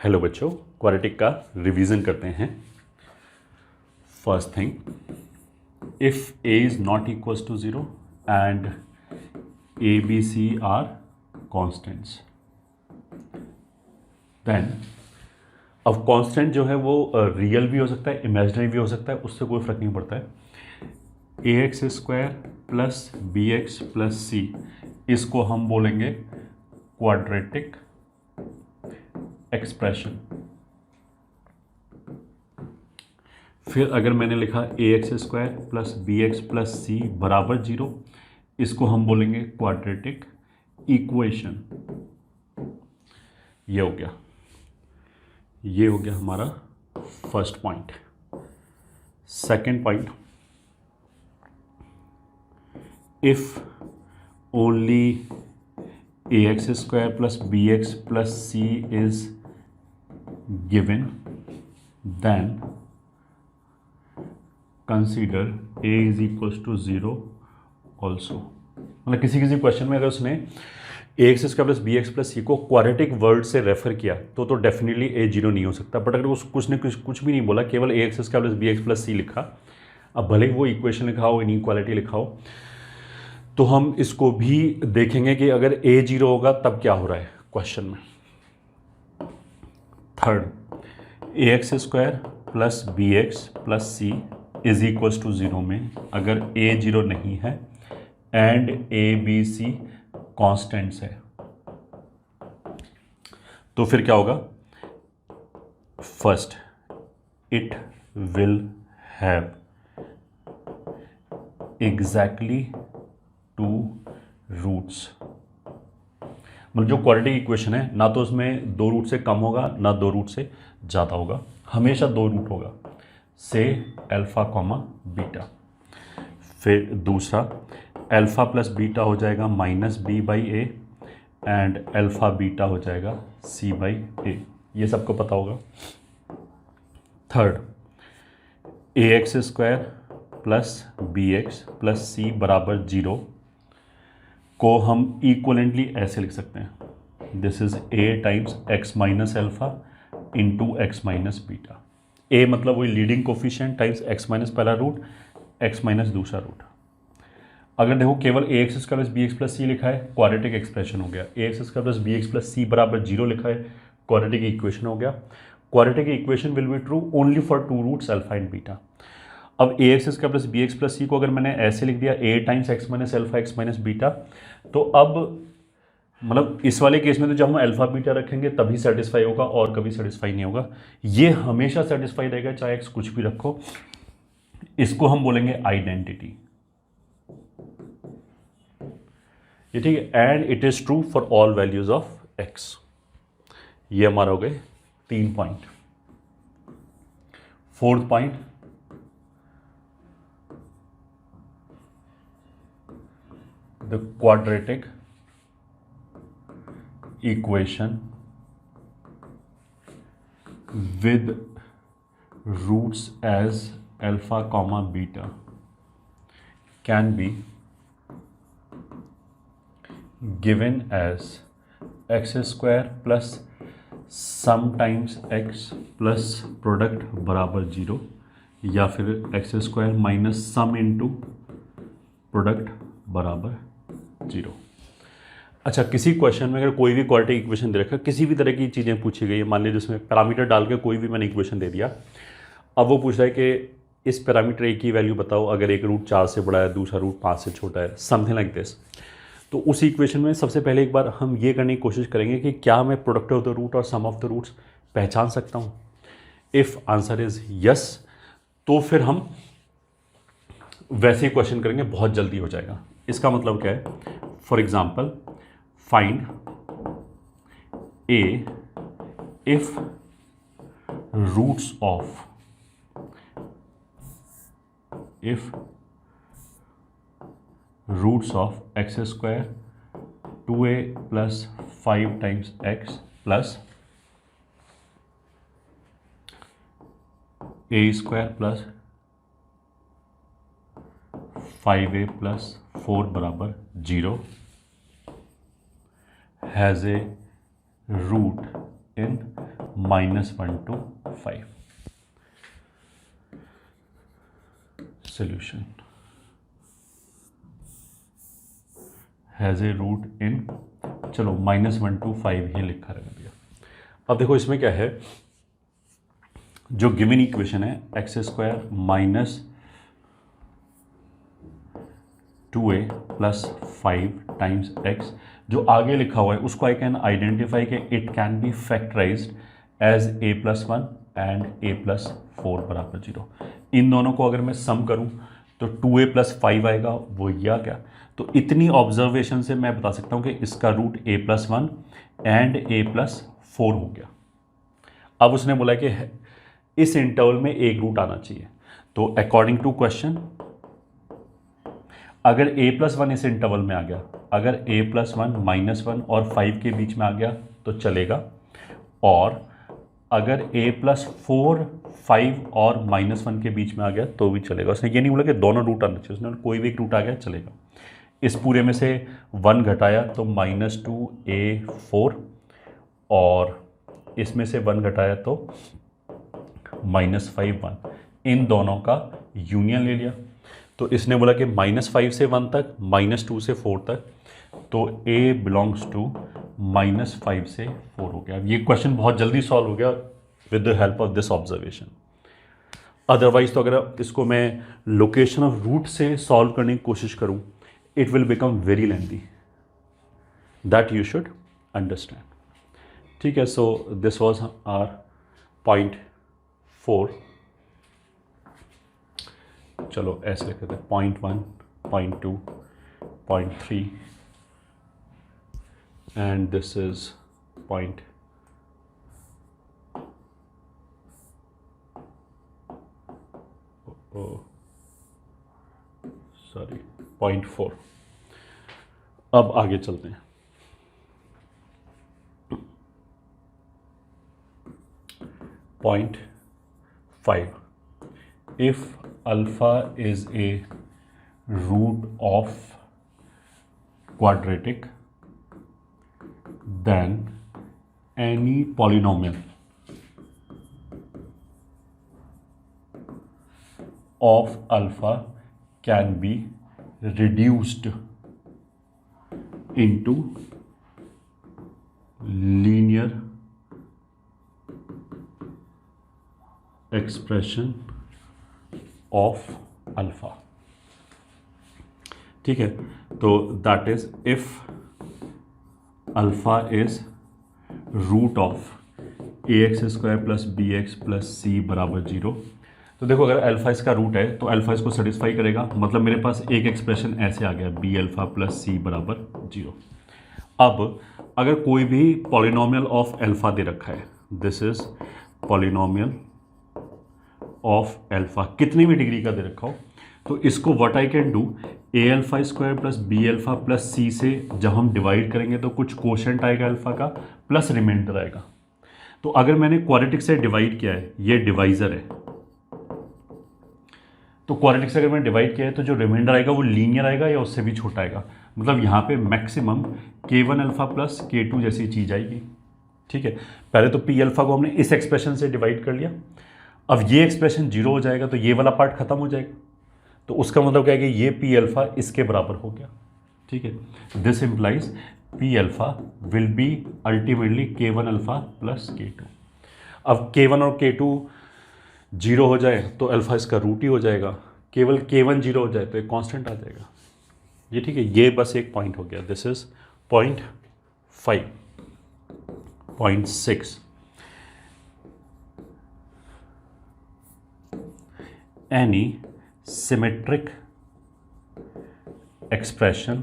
Hello बच्चों, quadratic का revision करते हैं। First thing, if A is not equal to 0 and A B C are constants, then अब constant जो है वो रियल भी हो सकता है, इमेजिनरी भी हो सकता है, उससे कोई फर्क नहीं पड़ता है। A x square plus B x plus c, इसको हम बोलेंगे क्वाड्रेटिक एक्सप्रेशन। फिर अगर मैंने लिखा a x square plus B x plus c बराबर 0, इसको हम बोलेंगे क्वाड्रेटिक इक्वेशन। ये हो गया हमारा first point. Second point, if only A x square plus B x plus C is given, then consider a is equals to 0 also। मतलब किसी क्वेश्चन में अगर उसने a x square plus B x plus c को quadratic word से refer किया तो definitely ए 0 नहीं हो सकता। बट अगर कुछ भी नहीं बोला, केवल a x square plus B x plus c लिखा, अब भले वो इक्वेशन लिखा हो, इनइक्वालिटी लिखा हो, तो हम इसको भी देखेंगे कि अगर ए 0 होगा तब क्या हो रहा है क्वेश्चन में। Third, A x square plus B x plus C is equals to 0 में अगर ए 0 नहीं है and A B C constants है, तो फिर क्या होगा? First, it will have exactly 2 roots. मतलब जो क्वाड्रेटिक इक्वेशन है, ना तो उसमें 2 रूट से कम होगा ना 2 रूट से ज़्यादा होगा, हमेशा 2 रूट होगा, से अल्फ़ा कॉमा बीटा। फिर दूसरा, अल्फ़ा प्लस बीटा हो जाएगा minus b by a and alpha beta हो जाएगा सी बाई ए, ये सबको पता होगा। थर्ड, ए x square plus B x plus c बराबर 0 को हम इक्वलेंटली ऐसे लिख सकते हैं, this is a times x minus alpha into x minus beta. A मतलब वही leading coefficient times x minus पहला रूट, एक्स माइनस दूसरा रूट। अगर देखो केवल a x square plus B x plus c लिखा है, क्वाड्रेटिक एक्सप्रेशन हो गया। A x square plus B x plus c बराबर 0 लिखा है, क्वाड्रेटिक इक्वेशन हो गया। Quadratic equation will be true only for 2 roots alpha and beta. अब a x square plus B x plus c को अगर मैंने ऐसे लिख दिया, a times x minus alpha x minus beta, तो अब मतलब इस वाले केस में तो जब हम अल्फा बीटा रखेंगे तभी सेटिस्फाई होगा और कभी सेटिस्फाई नहीं होगा। ये हमेशा सेटिस्फाई रहेगा चाहे एक्स कुछ भी रखो। इसको हम बोलेंगे आइडेंटिटी। ये ठीक है, and it is true for all values of x. ये हमारा हो गए 3 point. Fourth point, the quadratic equation with roots as alpha comma beta can be given as x square plus sometimes x plus product बराबर 0, या फिर x square minus sum into product बराबर 0। अच्छा, किसी क्वेश्चन में अगर कोई भी क्वाड्रेटिक इक्वेशन दे रखा है, किसी भी तरह की चीज़ें पूछी गई है, मान लीजिए जिसमें पैरामीटर डाल के कोई भी मैंने इक्वेशन दे दिया, अब वो पूछ रहा है कि इस पैरामीटर ए की वैल्यू बताओ अगर एक रूट 4 से बड़ा है, दूसरा रूट 5 से छोटा है, समथिंग लाइक दिस। तो उस इक्वेशन में सबसे पहले एक बार हम ये करने की कोशिश करेंगे कि क्या मैं प्रोडक्ट ऑफ द रूट और सम ऑफ द रूट्स पहचान सकता हूँ। इफ़ आंसर इज यस, तो फिर हम वैसे ही क्वेश्चन करेंगे, बहुत जल्दी हो जाएगा। इसका मतलब क्या है? For example, find a if roots of x square 2a plus 5 times x plus a square plus 5a plus 4 बराबर 0 has a root in -1 to 5. Solution has a root in, चलो -1 to 5 ही लिखा रहेगा भैया। अब देखो इसमें क्या है, जो गिवन इक्वेशन है x² minus 2a plus 5 times x, जो आगे लिखा हुआ है उसको आई कैन आइडेंटिफाई के it can be factorized as a+1 and a+4 बराबर 0। इन दोनों को अगर मैं सम करूं तो 2a + 5 आएगा, वो ये आ गया। तो इतनी ऑब्जर्वेशन से मैं बता सकता हूं कि इसका रूट a+1 एंड a+4 हो गया। अब उसने बोला कि इस इंटरवल में एक रूट आना चाहिए, तो अकॉर्डिंग टू क्वेश्चन अगर a+1 इस इंटरवल में आ गया, अगर a+1 -1 और 5 के बीच में आ गया तो चलेगा, और अगर a+4 5 और -1 के बीच में आ गया तो भी चलेगा। उसने ये नहीं बोला कि दोनों रूट आना चाहिए, उसने कोई भी एक रूट आ गया चलेगा। इस पूरे में से 1 घटाया तो -2a4, और इसमें से 1 घटाया तो -5 1, इन दोनों का यूनियन ले लिया। तो इसने बोला कि -5 से 1 तक, -2 से 4 तक, तो a बिलोंग्स टू -5 से 4 हो गया। ये क्वेश्चन बहुत जल्दी सॉल्व हो गया with the help of this observation. Otherwise तो अगर इसको मैं लोकेशन ऑफ रूट से सॉल्व करने की कोशिश करूं, it will become very lengthy, that you should understand. ठीक है, so this was our point 4। चलो ऐसे लिखते थे point 1, point 2, point 3, and this is point point 4। अब आगे चलते हैं। Point 5, if alpha is a root of quadratic, then any polynomial of alpha can be reduced into linear expression of alpha। ठीक है, तो that is if alpha is root of ax² plus bx plus c बराबर 0। तो देखो अगर alpha इसका root है तो अल्फा इसको सेटिस्फाई करेगा, मतलब मेरे पास एक एक्सप्रेशन ऐसे आ गया b अल्फा प्लस c बराबर 0। अब अगर कोई भी पॉलिनोमियल ऑफ अल्फा दे रखा है, this is polynomial of alpha, कितनी भी डिग्री का दे रखा हो, तो इसको what I can do, a² plus b alpha plus c से जब हम डिवाइड करेंगे तो कुछ कोशेंट आएगा अल्फा का प्लस रिमाइंडर आएगा। तो अगर मैंने क्वाड्रेटिक से डिवाइड किया है, ये डिवाइजर है, तो क्वाड्रेटिक से अगर मैंने डिवाइड किया है तो जो रिमाइंडर आएगा वो लीनियर आएगा या उससे भी छोटा आएगा, मतलब यहाँ पे maximum k1 alpha plus k2 जैसी चीज़ आएगी। ठीक है, पहले तो p अल्फा को हमने इस एक्सप्रेशन से डिवाइड कर लिया, अब ये एक्सप्रेशन 0 हो जाएगा तो ये वाला पार्ट खत्म हो जाएगा, तो उसका मतलब क्या है कि ये p अल्फा इसके बराबर हो गया। ठीक है, this implies p alpha will be ultimately k1 alpha plus k2। अब k1 और k2 0 हो जाए तो अल्फा इसका रूट ही हो जाएगा, केवल k1 0 हो जाए तो एक कांस्टेंट आ जाएगा। ये ठीक है, ये बस एक पॉइंट हो गया। This is point 5। Point 6, any symmetric expression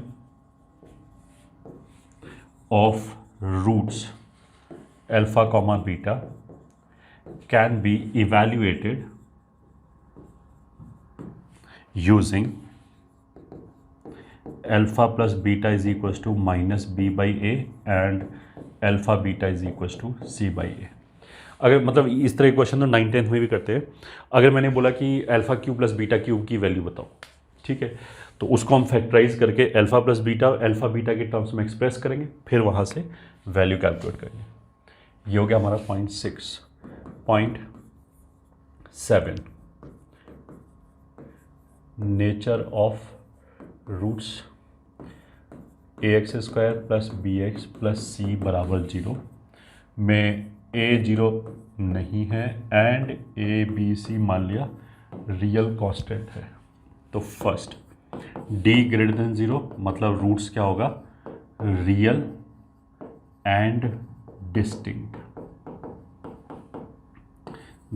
of roots alpha comma beta can be evaluated using alpha plus beta is equals to minus b by a and alpha beta is equals to c by a। अगर मतलब इस तरह के question तो 9th में भी करते हैं। अगर मैंने बोला कि alpha cube plus beta cube की वैल्यू बताओ, ठीक है, तो उसको हम फैक्टराइज करके alpha plus beta alpha beta के टर्म्स में एक्सप्रेस करेंगे, फिर वहाँ से वैल्यू कैलकुलेट करेंगे। ये हो गया हमारा 0.6, 0.7 nature of roots ax square plus B x plus c बराबर 0 में a 0 नहीं है एंड a b c मान लिया रियल कांस्टेंट है। तो फर्स्ट d ग्रेटर देन 0 मतलब रूट्स क्या होगा, रियल एंड डिस्टिंक्ट।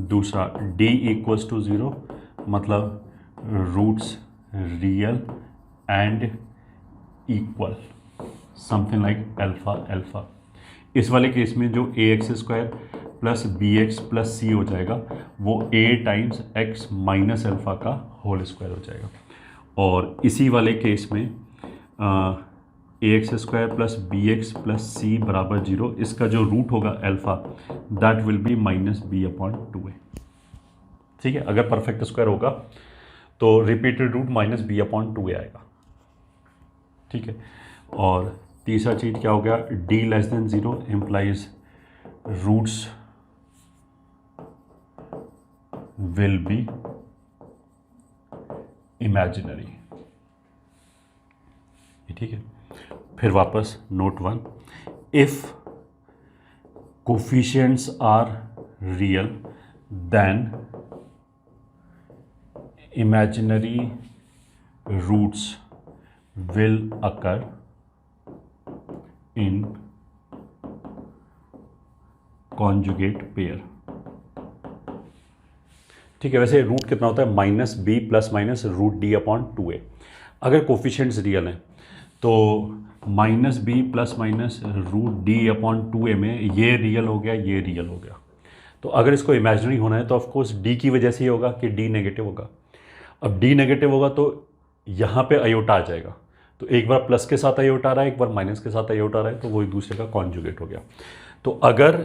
दूसरा d इक्वल्स टू 0 मतलब roots real and equal, something like alpha alpha. इस वाले केस में जो a x square plus B x plus c हो जाएगा वो a times x minus alpha का होल स्क्वायर हो जाएगा। और इसी वाले केस में a x square plus B x plus c बराबर 0, इसका जो रूट होगा alpha that will B minus B upon 2a। ठीक है, अगर परफेक्ट स्क्वायर होगा तो repeated root minus B upon 2a आएगा। ठीक है, और तीसरा चीज़ क्या हो गया, d less than 0 implies roots will be imaginary. ठीक है, फिर वापस note 1, if coefficients are real then imaginary roots will occur in conjugate pair। ठीक है, वैसे रूट कितना होता है, minus B plus minus root D upon 2a। अगर कोफिशिएंट्स रियल हैं तो minus B plus minus root D upon 2a में ये रियल हो गया, ये रियल हो गया। तो अगर इसको इमेजिनरी होना है तो ऑफकोर्स डी की वजह से ही होगा कि डी नेगेटिव होगा। अब डी नेगेटिव होगा तो यहाँ पे आयोटा आ जाएगा, तो एक बार प्लस के साथ आयोटा आ रहा है, एक बार माइनस के साथ आयोटा आ रहा है, तो वो एक दूसरे का कॉन्जुगेट हो गया। तो अगर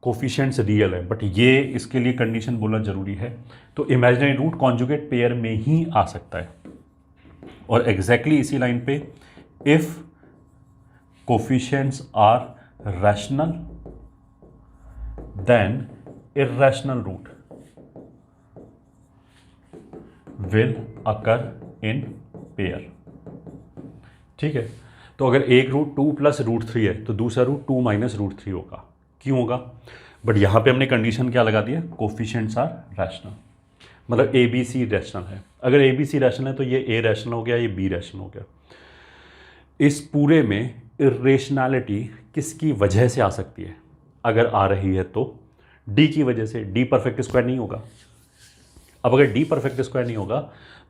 कोफिशिएंट्स रियल है बट ये इसके लिए कंडीशन बोलना जरूरी है, तो इमेजिनरी रूट कॉन्जुगेट पेयर में ही आ सकता है। और एग्जैक्टली इसी लाइन पे if coefficients are rational then irrational root will occur in pair. ठीक है, तो अगर एक रूट 2 प्लस रूट 3 है तो दूसरा रूट 2 माइनस रूट 3 होगा। क्यों होगा, बट यहां पे हमने कंडीशन क्या लगा दिया, कोफिशिएंट्स आर रैशनल, मतलब ए बी सी रैशनल है। अगर ए बी सी रैशनल है तो ये ए रैशनल हो गया, ये बी रैशनल हो गया। इस पूरे में इरेशनैलिटी किसकी वजह से आ सकती है, अगर आ रही है तो डी की वजह से। डी परफेक्ट स्क्वायर नहीं होगा। अब अगर डी परफेक्ट स्क्वायर नहीं होगा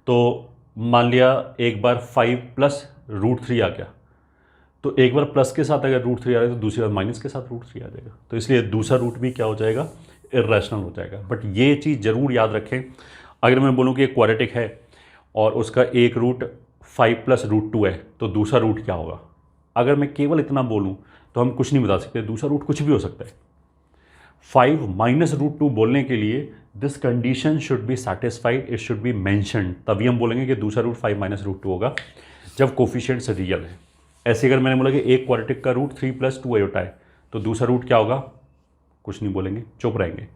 तो मान लिया एक बार 5 प्लस रूट 3 आ गया, तो एक बार प्लस के साथ अगर रूट 3 आ रहा है तो दूसरी बार माइनस के साथ रूट 3 आ जाएगा। तो इसलिए दूसरा रूट भी क्या हो जाएगा, इरेशनल हो जाएगा। बट ये चीज़ ज़रूर याद रखें, अगर मैं बोलूँ कि एक क्वाड्रेटिक है और उसका एक रूट 5 प्लस रूट 2 है तो दूसरा रूट क्या होगा। अगर मैं केवल इतना बोलूँ तो हम कुछ नहीं बता सकते, दूसरा रूट कुछ भी हो सकता है। 5 माइनस रूट 2 बोलने के लिए this condition should be satisfied, it should be mentioned, तभी हम बोलेंगे कि दूसरा रूट 5 माइनस रूट 2 होगा जब कोफिशिएंट्स रियल है। ऐसे अगर मैंने बोला कि एक क्वाड्रेटिक का रूट 3 प्लस 2 आयोटा है तो दूसरा रूट क्या होगा, कुछ नहीं बोलेंगे, चुप रहेंगे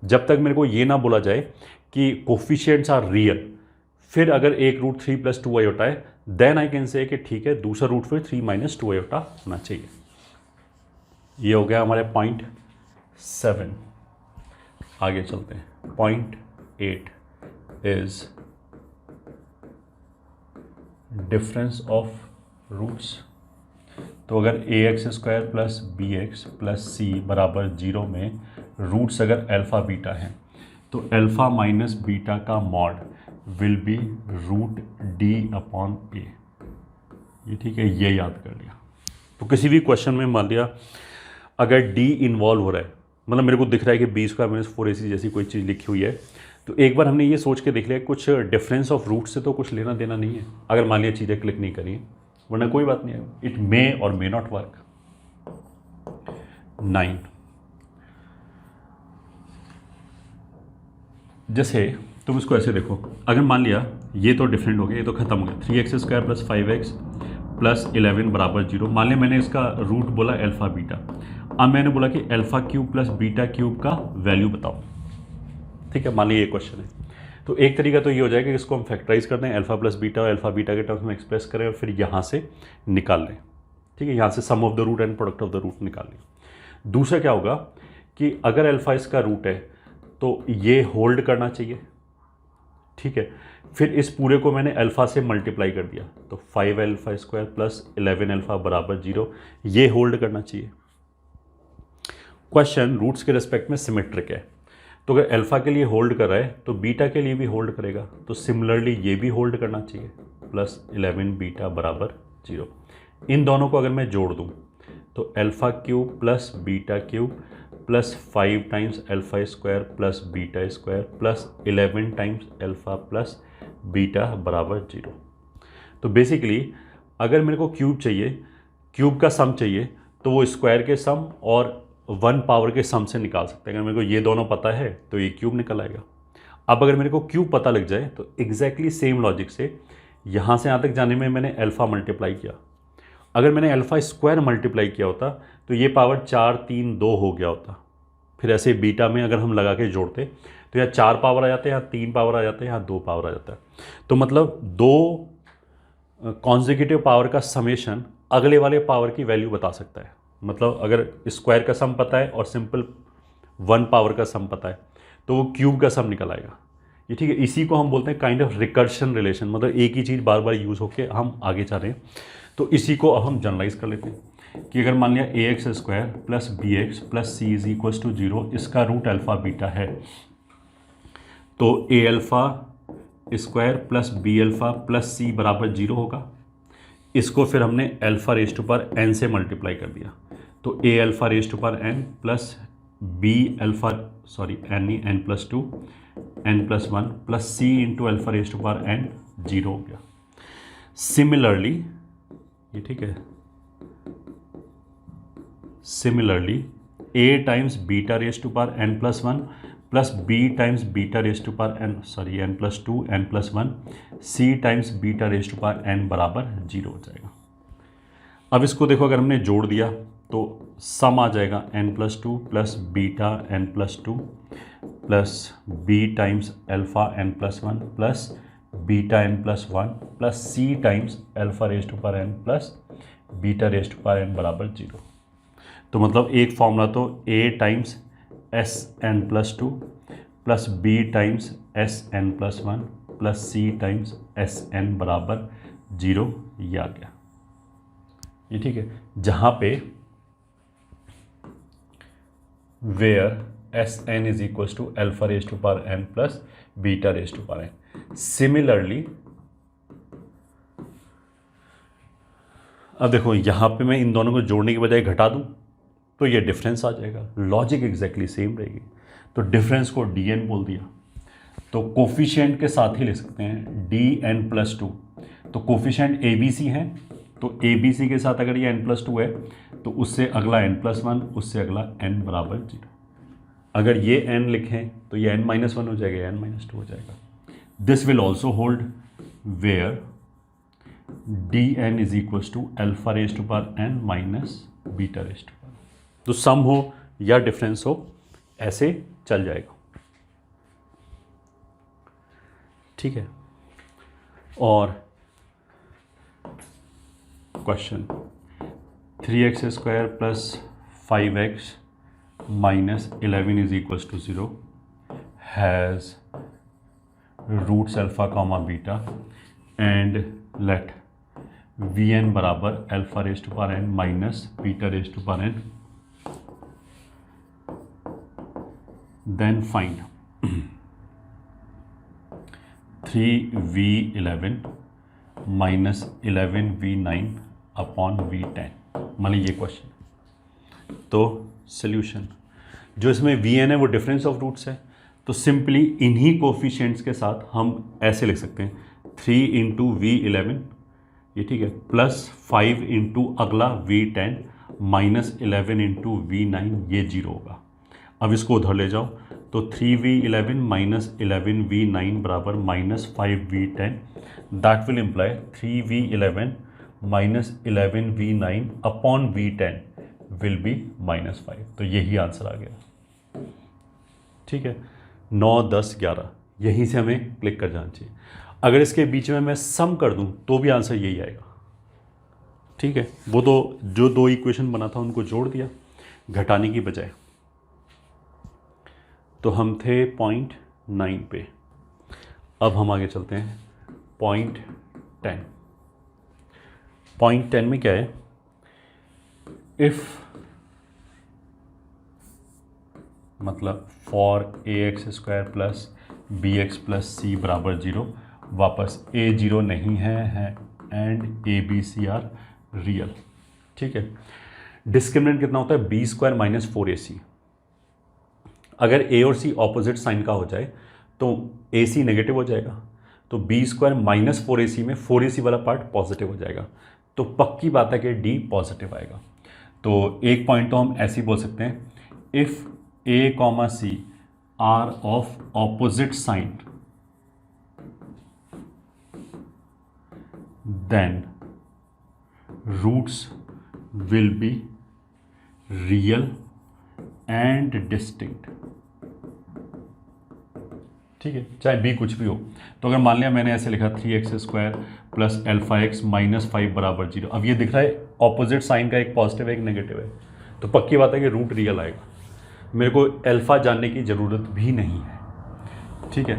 जब तक मेरे को ये ना बोला जाए कि कोफिशिएंट्स आर रियल। फिर अगर एक रूट 3 प्लस 2 आयोटा है देन आई कैन से कि ठीक है दूसरा रूट फिर 3 माइनस 2 आयोटा होना चाहिए। ये हो गया हमारे 0.7। आगे चलते हैं, 0.8 इज डिफरेंस ऑफ रूट्स। तो अगर a x square plus B x plus c बराबर 0 में रूट्स अगर अल्फ़ा बीटा हैं तो अल्फ़ा माइनस बीटा का mod will be root D upon a. ये ठीक है, ये याद कर लिया। तो किसी भी क्वेश्चन में मान लिया अगर डी इन्वॉल्व हो रहा है, मतलब मेरे को दिख रहा है कि बी स्क्वायर माइनस 4ac जैसी कोई चीज़ लिखी हुई है, तो एक बार हमने ये सोच के देख लिया कुछ डिफरेंस ऑफ रूट से तो कुछ लेना देना नहीं है। अगर मान लिया चीज़ें क्लिक नहीं करी वरना कोई बात नहीं है, इट मे और मे नॉट वर्क। 9 जैसे तुम इसको ऐसे देखो, अगर मान लिया ये तो डिफरेंट हो गया, ये तो खत्म हो गया, 3x square plus 5x plus 11 बराबर 0। मान लिया मैंने इसका रूट बोला अल्फ़ा बीटा, अब मैंने बोला कि alpha cube plus beta cube का वैल्यू बताओ, ठीक है, मान लीजिए ये क्वेश्चन है। तो एक तरीका तो ये हो जाएगा कि इसको हम फैक्टराइज कर दें, अल्फा प्लस बीटा और अल्फा बीटा के टर्म्स में एक्सप्रेस करें और फिर यहाँ से निकाल लें, ठीक है, यहाँ से sum of the root and product of the root निकाल लें। दूसरा क्या होगा कि अगर अल्फा इसका रूट है तो ये होल्ड करना चाहिए, ठीक है, फिर इस पूरे को मैंने अल्फा से मल्टीप्लाई कर दिया तो 5 अल्फा स्क्वायर प्लस 11 अल्फा बराबर 0, ये होल्ड करना चाहिए। क्वेश्चन रूट्स के रिस्पेक्ट में सिमेट्रिक है, तो अगर अल्फा के लिए होल्ड कर रहा है तो बीटा के लिए भी होल्ड करेगा, तो सिमिलरली ये भी होल्ड करना चाहिए, प्लस 11 बीटा बराबर 0। इन दोनों को अगर मैं जोड़ दूं तो alpha cube plus beta cube plus 5 times alpha square plus beta square plus 11 times alpha plus beta बराबर 0। तो बेसिकली अगर मेरे को क्यूब चाहिए, क्यूब का सम चाहिए, तो वो स्क्वायर के सम और 1 पावर के सम से निकाल सकते हैं। अगर मेरे को ये दोनों पता है तो ये क्यूब निकल आएगा। अब अगर मेरे को क्यूब पता लग जाए तो एग्जैक्टली सेम लॉजिक से यहाँ से यहाँ तक जाने में मैंने अल्फ़ा मल्टीप्लाई किया, अगर मैंने अल्फ़ा स्क्वायर मल्टीप्लाई किया होता तो ये पावर 4 3 2 हो गया होता। फिर ऐसे बीटा में अगर हम लगा के जोड़ते तो यहाँ 4 पावर आ जाते हैं, यहाँ 3 पावर आ जाते हैं, यहाँ 2 पावर आ जाता है। तो मतलब 2 कॉन्जिक्यूटिव पावर का समेशन अगले वाले पावर की वैल्यू बता सकता है। मतलब अगर स्क्वायर का सम पता है और सिंपल 1 पावर का सम पता है तो वो क्यूब का सम निकल आएगा, ये ठीक है। इसी को हम बोलते हैं काइंड ऑफ रिकर्शन रिलेशन, मतलब एक ही चीज़ बार बार यूज़ होके हम आगे जा रहे हैं। तो इसी को अब हम जनरलाइज कर लेते हैं कि अगर मान लिया a x square plus B x plus C is equal to 0, इसका रूट अल्फ़ा बीटा है, तो a alpha square plus b alpha plus c बराबर 0 होगा। इसको फिर हमने alpha raise to power n से मल्टीप्लाई कर दिया, तो a alpha raise to power N plus b alpha n plus 2 N plus 1 plus c into alpha raise to power n 0 हो गया। सिमिलरली ये ठीक है, similarly A times beta raise to power N plus 1 plus B times beta raise to power N plus 2 N plus 1 C times beta raise to power N बराबर 0 हो जाएगा। अब इसको देखो, अगर हमने जोड़ दिया तो सम आ जाएगा n plus 2 plus beta n plus 2 plus B times alpha n plus 1 plus beta n plus 1 plus c times alpha raise to power N plus beta raise to power N बराबर 0। तो मतलब एक formula तो a times s n plus 2 plus B times s n plus 1 plus c times s n बराबर 0 ये आ गया, ये ठीक है। जहाँ पे where S N is equal to alpha raise to power N plus beta raise to power N. Similarly अब देखो, यहाँ पे मैं इन दोनों को जोड़ने के बजाय घटा दूँ तो ये डिफरेंस आ जाएगा, लॉजिक एग्जैक्टली सेम रहेगी। तो डिफरेंस को डी एन बोल दिया, तो कोफिशिएंट के साथ ही ले सकते हैं डी एन प्लस 2। तो कोफिशिएंट ए बी सी हैं, तो ए बी सी के साथ अगर ये एन प्लस 2 है तो उससे अगला एन प्लस 1, उससे अगला एन बराबर 0। अगर ये एन लिखें तो ये एन माइनस 1 हो जाएगा, एन माइनस 2 हो जाएगा। This will also hold where D N is equal to alpha raise to power N minus beta raise to power. तो सम हो या डिफरेंस हो ऐसे चल जाएगा, ठीक है। और question 3x square plus 5x minus 11 is equal to 0 has roots alpha comma beta and let v n बराबर alpha raise to power N minus beta raise to power n, then find 3v11 minus 11v9 upon v10। मान लीजिए ये question, तो solution जो इसमें vn है वो difference of roots है, तो सिंपली इन्हीं कोफिशिएंट्स के साथ हम ऐसे लिख सकते हैं 3 इंटू v11, ये ठीक है, प्लस 5 इंटू अगला v10 माइनस 11 इंटू v9, ये 0 होगा। अब इसको उधर ले जाओ तो 3v11 माइनस 11v9 बराबर minus 5v10, that will imply 3v11 minus 11v9 upon v10। Will be -5। तो यही आंसर आ गया। ठीक है, 9, 10, 11 यहीं से हमें क्लिक कर जाना चाहिए। अगर इसके बीच में मैं सम कर दूं तो भी आंसर यही आएगा। ठीक है, वो तो जो 2 इक्वेशन बना था उनको जोड़ दिया घटाने की बजाय। तो हम थे 0.9 पे। अब हम आगे चलते हैं 0.10। 0.10 में क्या है, इफ मतलब फॉर ax² प्लस bx+c बराबर 0, वापस a 0 नहीं है and a b c are real. ठीक है, डिस्क्रिमिनेंट कितना होता है, b² - 4ac। अगर a और c ऑपोजिट साइन का हो जाए तो ac नेगेटिव हो जाएगा, तो b² - 4ac में 4ac वाला पार्ट पॉजिटिव हो जाएगा। तो पक्की बात है कि d पॉजिटिव आएगा। तो एक पॉइंट तो हम ऐसे ही बोल सकते हैं, if a, c are of opposite sign then roots will be real and distinct. ठीक है, चाहे b कुछ भी हो। तो अगर मान लिया मैंने ऐसे लिखा 3x² प्लस αx -5 बराबर 0। अब ये दिख रहा है ऑपोजिट साइन का एक पॉजिटिव है एक नेगेटिव है, तो पक्की बात है कि रूट रियल आएगा। मेरे को अल्फा जानने की ज़रूरत भी नहीं है। ठीक है,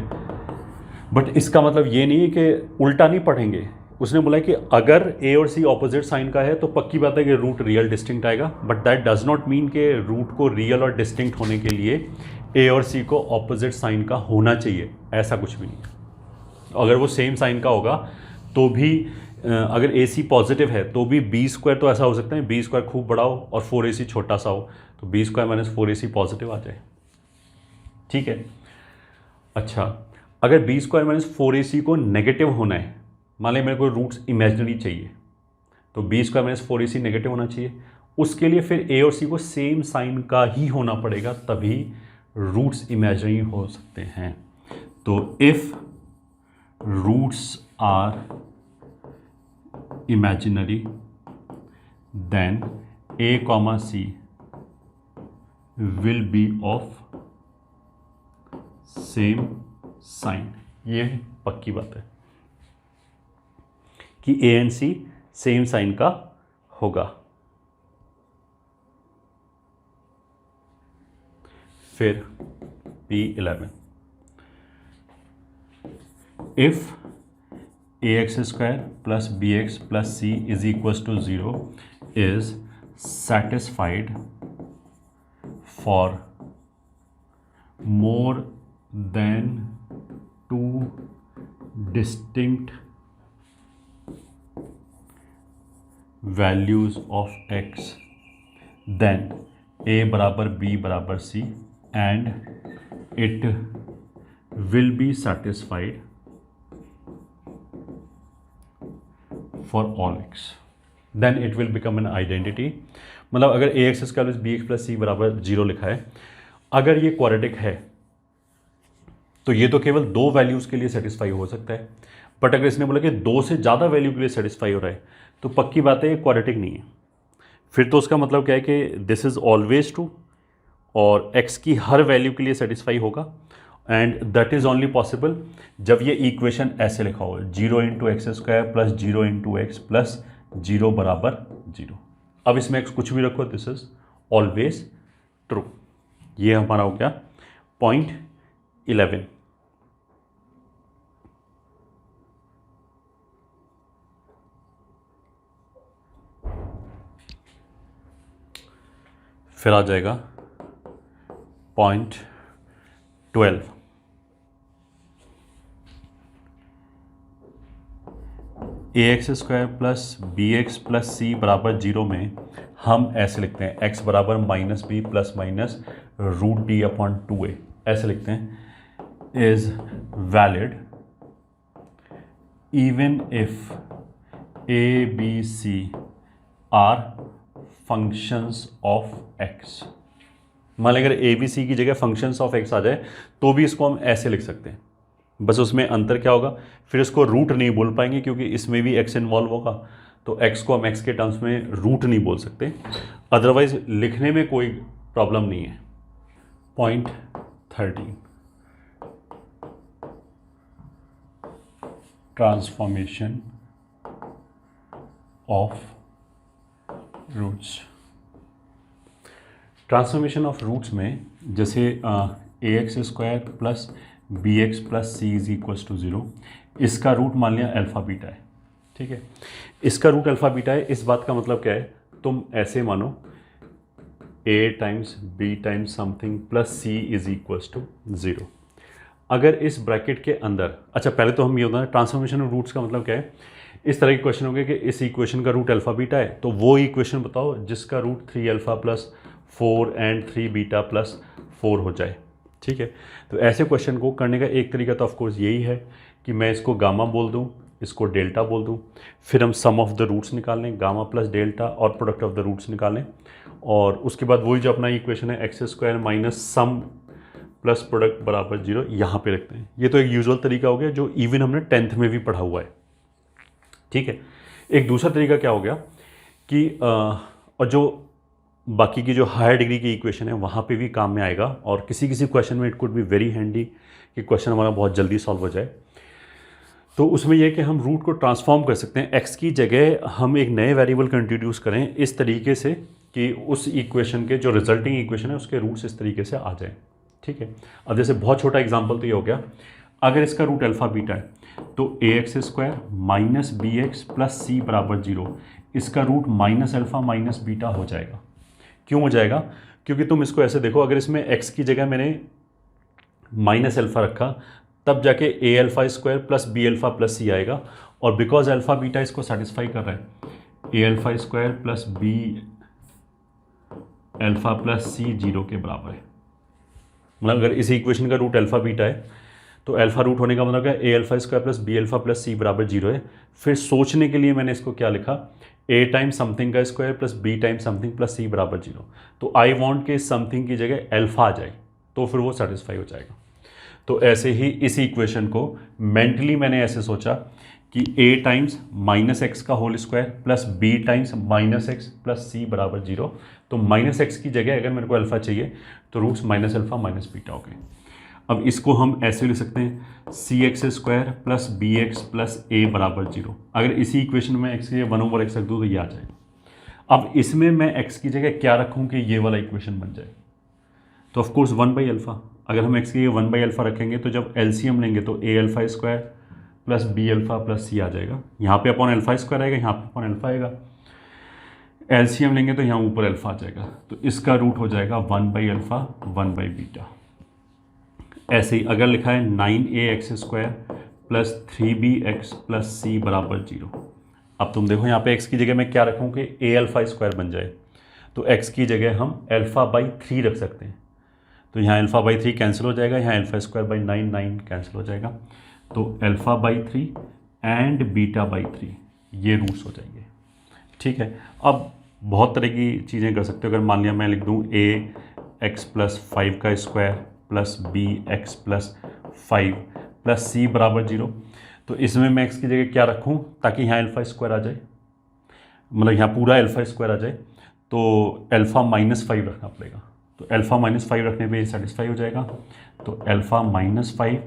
बट इसका मतलब ये नहीं है कि उल्टा नहीं पढ़ेंगे। उसने बोला कि अगर a और c ऑपोजिट साइन का है तो पक्की बात है कि रूट रियल डिस्टिंक्ट आएगा, but that does not mean कि रूट को रियल और डिस्टिंक्ट होने के लिए a और c को ऑपोजिट साइन का होना चाहिए, ऐसा कुछ भी नहीं है। अगर वो सेम साइन का होगा तो भी अगर ac पॉजिटिव है तो भी b² तो ऐसा हो सकता है b² खूब बड़ा हो और 4ac छोटा सा हो, तो b² - 4ac पॉजिटिव आ जाए। ठीक है, अच्छा अगर b² - 4ac को नेगेटिव होना है, मान लें मेरे को रूट्स इमेजिनरी चाहिए, तो b² - 4ac नेगेटिव होना चाहिए। उसके लिए फिर a और c को सेम साइन का ही होना पड़ेगा, तभी रूट्स इमेजिनरी हो सकते हैं। तो if roots are imaginary then a, c will be of same sign. ये पक्की बात है कि a and c same sign का होगा। फिर P11, if ax² plus bx plus c is equal to 0 is satisfied for more than 2 distinct values of x, then a बराबर b बराबर c and it will be satisfied for all x, then it will become an identity। मतलब अगर ax² plus bx plus c बराबर 0 लिखा है, अगर ये quadratic है तो ये तो केवल 2 वैल्यूज़ के लिए सेटिस्फाई हो सकता है, बट अगर इसने बोला कि 2 से ज़्यादा वैल्यू के लिए सेटिस्फाई हो रहा है तो पक्की बात है ये क्वाड्रेटिक नहीं है। फिर तो उसका मतलब क्या है कि दिस इज़ ऑलवेज ट्रू और x की हर वैल्यू के लिए सेटिस्फाई होगा, and that is only possible जब ये इक्वेशन ऐसे लिखा हो 0 × x² प्लस 0 × x प्लस 0 बराबर 0। अब इसमें x कुछ भी रखो, दिस इज ऑलवेज ट्रू। ये हमारा हो गया 0.11। फिर आ जाएगा 0.12, ax² plus bx plus c बराबर 0 में हम ऐसे लिखते हैं x बराबर -b प्लस माइनस √d/2a, ऐसे लिखते हैं is valid even if a b c are functions of x। मान लें अगर a b c की जगह फंक्शंस ऑफ x आ जाए तो भी इसको हम ऐसे लिख सकते हैं, बस उसमें अंतर क्या होगा, फिर इसको रूट नहीं बोल पाएंगे क्योंकि इसमें भी x इन्वॉल्व होगा, तो x को हम x के टर्म्स में रूट नहीं बोल सकते, अदरवाइज लिखने में कोई प्रॉब्लम नहीं है। Point 13 transformation of roots. Transformation of roots में जैसे a x square plus B x plus C is equals to 0, इसका रूट मान लिया अल्फ़ा बीटा है, ठीक है, इसका रूट अल्फ़ा बीटा है। इस बात का मतलब क्या है, तुम ऐसे मानो a times b times something plus C is equals to 0। अगर इस ब्रैकेट के अंदर, अच्छा पहले तो हम ये होता है ट्रांसफॉर्मेशन ऑफ रूट्स का मतलब क्या है, इस तरह के क्वेश्चन होंगे कि इस इक्वेशन का रूट अल्फ़ा बीटा है, तो वो इक्वेशन बताओ जिसका root 3 alpha plus 4 and 3 beta plus 4 हो जाए, ठीक है। तो ऐसे क्वेश्चन को करने का एक तरीका तो ऑफकोर्स यही है कि मैं इसको गामा बोल दूं, इसको डेल्टा बोल दूं, फिर हम सम ऑफ द रूट्स निकाल लें, गामा प्लस डेल्टा और प्रोडक्ट ऑफ द रूट्स निकाल लें, और उसके बाद वही जो अपना इक्वेशन है x square minus sum plus product बराबर 0 यहाँ पे रखते हैं। ये तो एक यूजुअल तरीका हो गया जो इवन हमने 10th में भी पढ़ा हुआ है, ठीक है। एक दूसरा तरीका क्या हो गया कि और जो बाकी की जो हायर डिग्री की इक्वेशन है वहाँ पे भी काम में आएगा, और किसी किसी क्वेश्चन में it could be very handy कि क्वेश्चन हमारा बहुत जल्दी सॉल्व हो जाए। तो उसमें यह कि हम रूट को ट्रांसफॉर्म कर सकते हैं, एक्स की जगह हम एक नए वेरिएबल को इंट्रोड्यूस करें इस तरीके से कि उस इक्वेशन के जो रिजल्टिंग इक्वेशन है उसके रूट्स इस तरीके से आ जाए, ठीक है। अब जैसे बहुत छोटा एग्जाम्पल तो ये हो गया, अगर इसका रूट अल्फ़ा बीटा है तो a x square minus b x plus c बराबर 0, इसका root minus alpha minus beta हो जाएगा। क्यों हो जाएगा, क्योंकि तुम इसको ऐसे देखो, अगर इसमें x की जगह मैंने माइनस अल्फ़ा रखा तब जाके a alpha square plus b alpha plus c आएगा, और बिकॉज अल्फ़ा बीटा इसको सेटिस्फाई कर रहा है a alpha square plus b alpha plus c 0 के बराबर है। मतलब अगर इस इक्वेशन का रूट अल्फ़ा बीटा है तो अल्फ़ा रूट होने का मतलब क्या, a alpha square plus b alpha plus c बराबर 0 है। फिर सोचने के लिए मैंने इसको क्या लिखा, ए टाइम समथिंग का square plus b time something plus c बराबर 0। तो आई वॉन्ट के समथिंग की जगह अल्फ़ा आ जाए तो फिर वो सेटिस्फाई हो जाएगा। तो ऐसे ही इस इक्वेशन को मेंटली मैंने ऐसे सोचा कि ए टाइम्स माइनस एक्स का whole square plus B times minus x plus c बराबर 0। तो माइनस एक्स की जगह अगर मेरे को अल्फ़ा चाहिए तो roots minus alpha minus beta हो गए। अब इसको हम ऐसे लिख सकते हैं c x square plus B x plus a बराबर 0। अगर इसी इक्वेशन में एक्स की जगह 1/x रख दूँ तो ये आ जाए। अब इसमें मैं एक्स की जगह क्या रखूँ कि ये वाला इक्वेशन बन जाए, तो ऑफकोर्स 1/अल्फ़ा। अगर हम एक्स की जगह 1/अल्फ़ा रखेंगे तो जब एलसीएम लेंगे तो a alpha square plus b alpha plus c आ जाएगा, यहाँ पे अपॉन अल्फ़ा स्क्वायर आएगा, यहाँ पे अपॉन अल्फ़ा आएगा। एलसीएम लेंगे तो यहाँ ऊपर अल्फ़ा आ जाएगा, तो इसका रूट हो जाएगा 1/अल्फ़ा 1/बीटा। ऐसे ही अगर लिखा है 9ax square plus 3bx plus c बराबर 0। अब तुम देखो यहाँ पे x की जगह मैं क्या रखूँ कि ए अल्फ़ा स्क्वायर बन जाए, तो x की जगह हम अल्फ़ा/3 रख सकते हैं। तो यहाँ अल्फ़ा/3 कैंसिल हो जाएगा, यहाँ अल्फ़ा स्क्वायर बाई 9 कैंसिल हो जाएगा, तो अल्फ़ा/3 एंड बीटा/3 ये रूट्स हो जाएंगे, ठीक है। अब बहुत तरह की चीज़ें कर सकते हो। अगर मान लिया मैं लिख दूँ ax प्लस 5 का square plus B x plus 5 plus c बराबर 0, तो इसमें मैं एक्स की जगह क्या रखूं ताकि यहाँ अल्फ़ा स्क्वायर आ जाए, मतलब यहाँ पूरा अल्फ़ा स्क्वायर आ जाए, तो अल्फ़ा-5 रखना पड़ेगा। तो अल्फ़ा-5 रखने पे ये सेटिस्फाई हो जाएगा, तो अल्फ़ा-5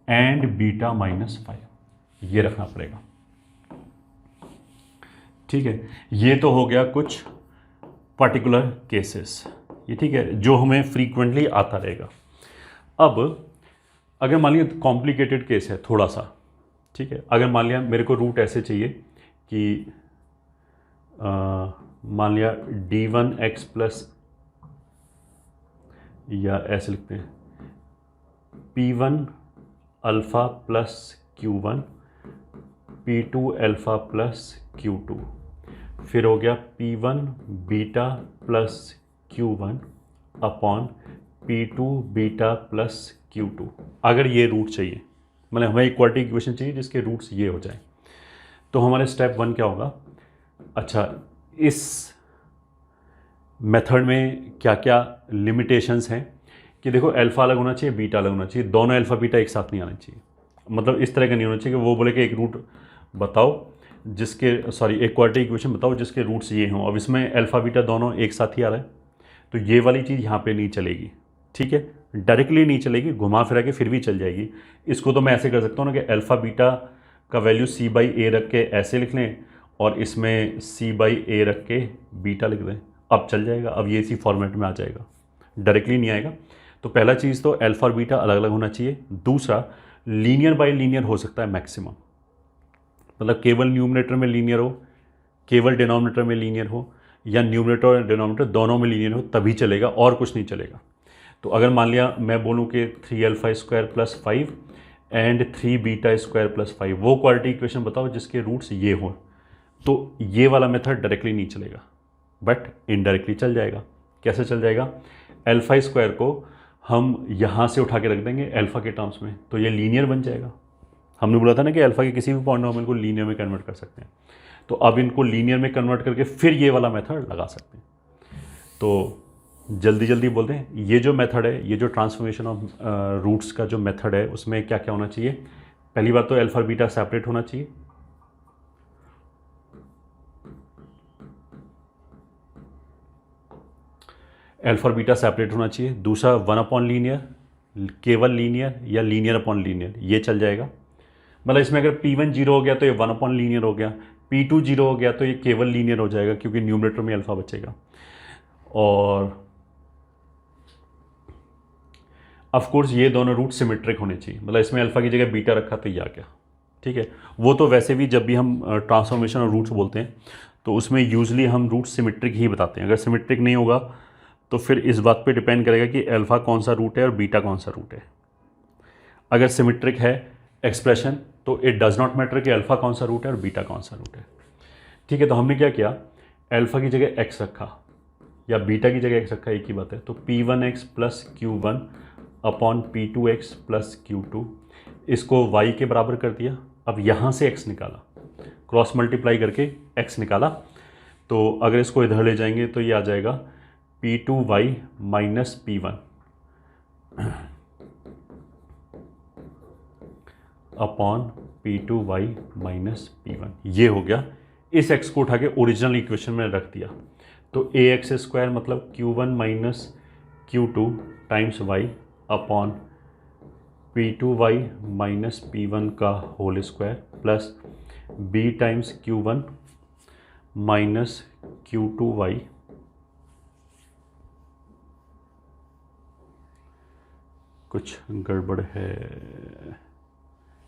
एंड बीटा-5 ये रखना पड़ेगा, ठीक है। ये तो हो गया कुछ पर्टिकुलर केसेस, ये ठीक है, जो हमें फ्रीक्वेंटली आता रहेगा। अब अगर मान लिया कॉम्प्लिकेटेड केस है थोड़ा सा, ठीक है, अगर मान लिया मेरे को रूट ऐसे चाहिए कि मान लिया d1x प्लस, या ऐसे लिखते हैं p1 alpha plus q1 p2 alpha plus q2, फिर हो गया p1 beta plus q1 upon p2 beta plus q2। अगर ये रूट चाहिए, मतलब हमें इक्वालिटी इक्वेशन चाहिए जिसके रूट्स ये हो जाए, तो हमारे स्टेप 1 क्या होगा। अच्छा, इस मेथड में क्या क्या लिमिटेशंस हैं कि देखो अल्फ़ा अलग होना चाहिए, बीटा अलग होना चाहिए, दोनों अल्फ़ा बीटा एक साथ नहीं आना चाहिए। मतलब इस तरह का नहीं होना चाहिए कि वो बोले कि एक रूट बताओ जिसके सॉरी एक क्वाड्रेटिक इक्वेशन बताओ जिसके रूट्स ये हों। अब इसमें अल्फ़ा बीटा दोनों एक साथ ही आ रहा है, तो ये वाली चीज़ यहाँ पे नहीं चलेगी, ठीक है, डायरेक्टली नहीं चलेगी, घुमा फिरा के फिर भी चल जाएगी। इसको तो मैं ऐसे कर सकता हूँ ना कि अल्फ़ा बीटा का वैल्यू c बाई ए रख के ऐसे लिख लें और इसमें c बाई ए रख के बीटा लिख दें, अब चल जाएगा। अब ये इसी फॉर्मेट में आ जाएगा, डायरेक्टली नहीं आएगा। तो पहला चीज़ तो अल्फ़ा और बीटा अलग अलग होना चाहिए। दूसरा, लीनियर बाई लीनियर हो सकता है मैक्सिमम, मतलब केवल न्यूमरेटर में लीनियर हो, केवल डिनोमिनेटर में लीनियर हो, या न्यूमरेटर और डिनोमिनेटर दोनों में लीनियर हो तभी चलेगा, और कुछ नहीं चलेगा। तो अगर मान लिया मैं बोलूँ कि 3α² + 5 एंड 3β² + 5, वो क्वाड्रेटिक इक्वेशन बताओ जिसके रूट्स ये हों, तो ये वाला मेथड डायरेक्टली नहीं चलेगा, बट इनडायरेक्टली चल जाएगा। कैसे चल जाएगा? α² को हम यहाँ से उठा के रख देंगे अल्फ़ा के टर्म्स में, तो ये लीनियर बन जाएगा। हमने बोला था ना कि अल्फ़ा के किसी भी पॉलिनोमियल को लीनियर में कन्वर्ट कर सकते हैं, तो अब इनको लीनियर में कन्वर्ट करके फिर ये वाला मेथड लगा सकते हैं। तो जल्दी जल्दी बोलते हैं, ये जो मेथड है, ये जो ट्रांसफॉर्मेशन ऑफ रूट्स का जो मेथड है, उसमें क्या क्या होना चाहिए? पहली बात तो अल्फ़ा बीटा सेपरेट होना चाहिए। अल्फ़ा बीटा सेपरेट होना चाहिए। दूसरा 1/लीनियर, केवल लीनियर या लीनियर अपॉन लीनियर, ये चल जाएगा। मतलब इसमें अगर P1 0 हो गया तो ये 1/लीनियर हो गया, P2 0 हो गया तो ये केवल लीनियर हो जाएगा क्योंकि न्यूमरेटर में अल्फ़ा बचेगा। और ऑफ कोर्स ये दोनों रूट सिमेट्रिक होने चाहिए, मतलब इसमें अल्फ़ा की जगह बीटा रखा तो ये आ गया, ठीक है। वो तो वैसे भी जब भी हम ट्रांसफॉर्मेशन और रूट्स बोलते हैं तो उसमें यूजली हम रूट सिमेट्रिक ही बताते हैं। अगर सिमेट्रिक नहीं होगा तो फिर इस बात पे डिपेंड करेगा कि अल्फ़ा कौन सा रूट है और बीटा कौन सा रूट है। अगर सिमेट्रिक है एक्सप्रेशन तो इट डज़ नॉट मैटर कि अल्फ़ा कौन सा रूट है और बीटा कौन सा रूट है, ठीक है। तो हमने क्या किया, अल्फ़ा की जगह x रखा या बीटा की जगह x रखा, एक ही बात है। तो P1x + Q1 upon P2x + Q2, इसको y के बराबर कर दिया। अब यहाँ से x निकाला, क्रॉस मल्टीप्लाई करके x निकाला, तो अगर इसको इधर ले जाएंगे तो ये आ जाएगा P2y - P1 upon P2y - P1, ये हो गया। इस x को उठा के ओरिजिनल इक्वेशन में रख दिया, तो ax² मतलब Q1 - Q2 times y upon P2y - P1 का whole square plus b times Q1 - Q2y कुछ गड़बड़ है,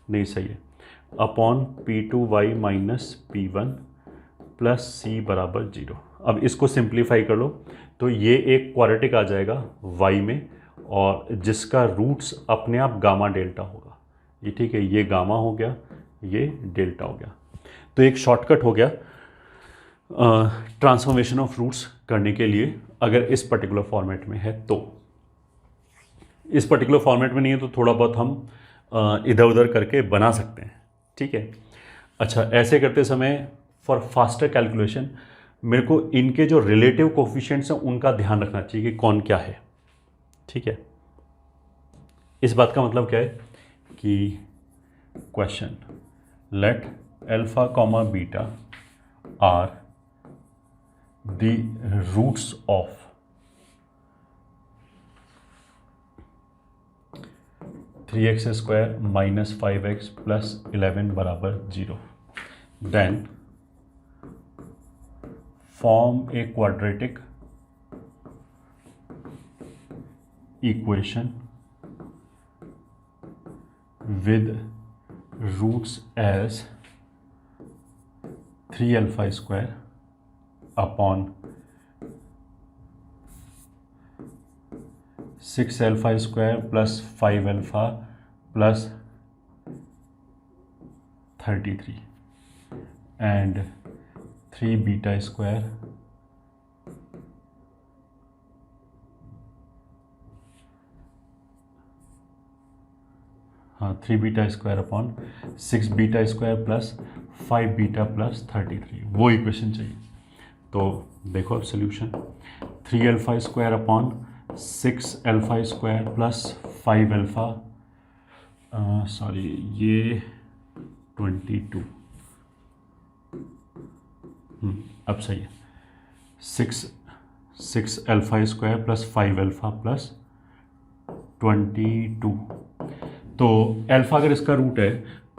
नहीं सही है, upon P2y - P1 plus c बराबर 0। अब इसको सिंप्लीफाई कर लो तो ये एक क्वाड्रेटिक आ जाएगा y में, और जिसका रूट्स अपने आप गामा डेल्टा होगा, ये ठीक है। ये गामा हो गया, ये डेल्टा हो गया। तो एक शॉर्टकट हो गया ट्रांसफॉर्मेशन ऑफ रूट्स करने के लिए, अगर इस पर्टिकुलर फॉर्मेट में है तो। इस पर्टिकुलर फॉर्मेट में नहीं है तो थोड़ा बहुत हम इधर उधर करके बना सकते हैं, ठीक है। अच्छा, ऐसे करते समय फॉर फास्टर कैलकुलेशन मेरे को इनके जो रिलेटिव कोफिशिएंट्स हैं उनका ध्यान रखना चाहिए कि कौन क्या है, ठीक है। इस बात का मतलब क्या है कि question let alpha comma beta are the roots of 3x² - 5x + 11 बराबर 0, then form a quadratic equation with roots as 3α² upon 6α² plus 5α plus 33 and 3β², हाँ 3β² अपॉन 6β² प्लस 5β प्लस 33, वो इक्वेशन चाहिए। तो देखो अब सोल्यूशन, 3α² अपॉन 6α² प्लस 5α, सॉरी ये 22 अब सही है। 6 alpha square plus 5 alpha plus 22। तो अल्फ़ा अगर इसका रूट है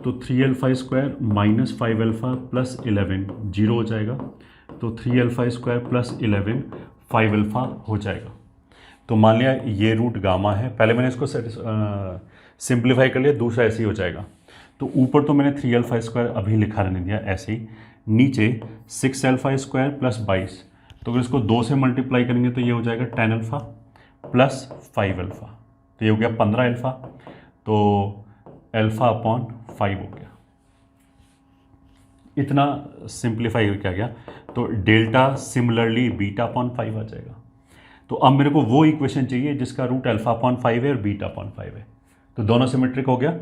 तो 3 alpha square minus 5 alpha plus 11 zero हो जाएगा। तो 3 अल्फ़ा स्क्वायर प्लस 11 5 अल्फ़ा हो जाएगा। तो मान लिया ये रूट गामा है, पहले मैंने इसको सिंप्लीफाई कर लिया, दूसरा ऐसे ही हो जाएगा। तो ऊपर तो मैंने 3 अल्फ़ा स्क्वायर अभी लिखा रहने दिया ऐसे ही, नीचे 6 अल्फ़ा स्क्वायर प्लस 22। तो अगर इसको 2 से मल्टीप्लाई करेंगे तो ये हो जाएगा 10 अल्फ़ा प्लस 5 अल्फ़ा, तो ये हो गया 15 अल्फ़ा। तो अल्फ़ा अपॉन 5 हो गया, इतना सिंप्लीफाई हो क्या गया। तो डेल्टा सिमिलरली बीटा अपॉन 5 आ जाएगा। तो अब मेरे को वो इक्वेशन चाहिए जिसका रूट अल्फ़ा अपॉन 5 है और बीटा अपॉन 5 है। तो दोनों सिमेट्रिक हो गया।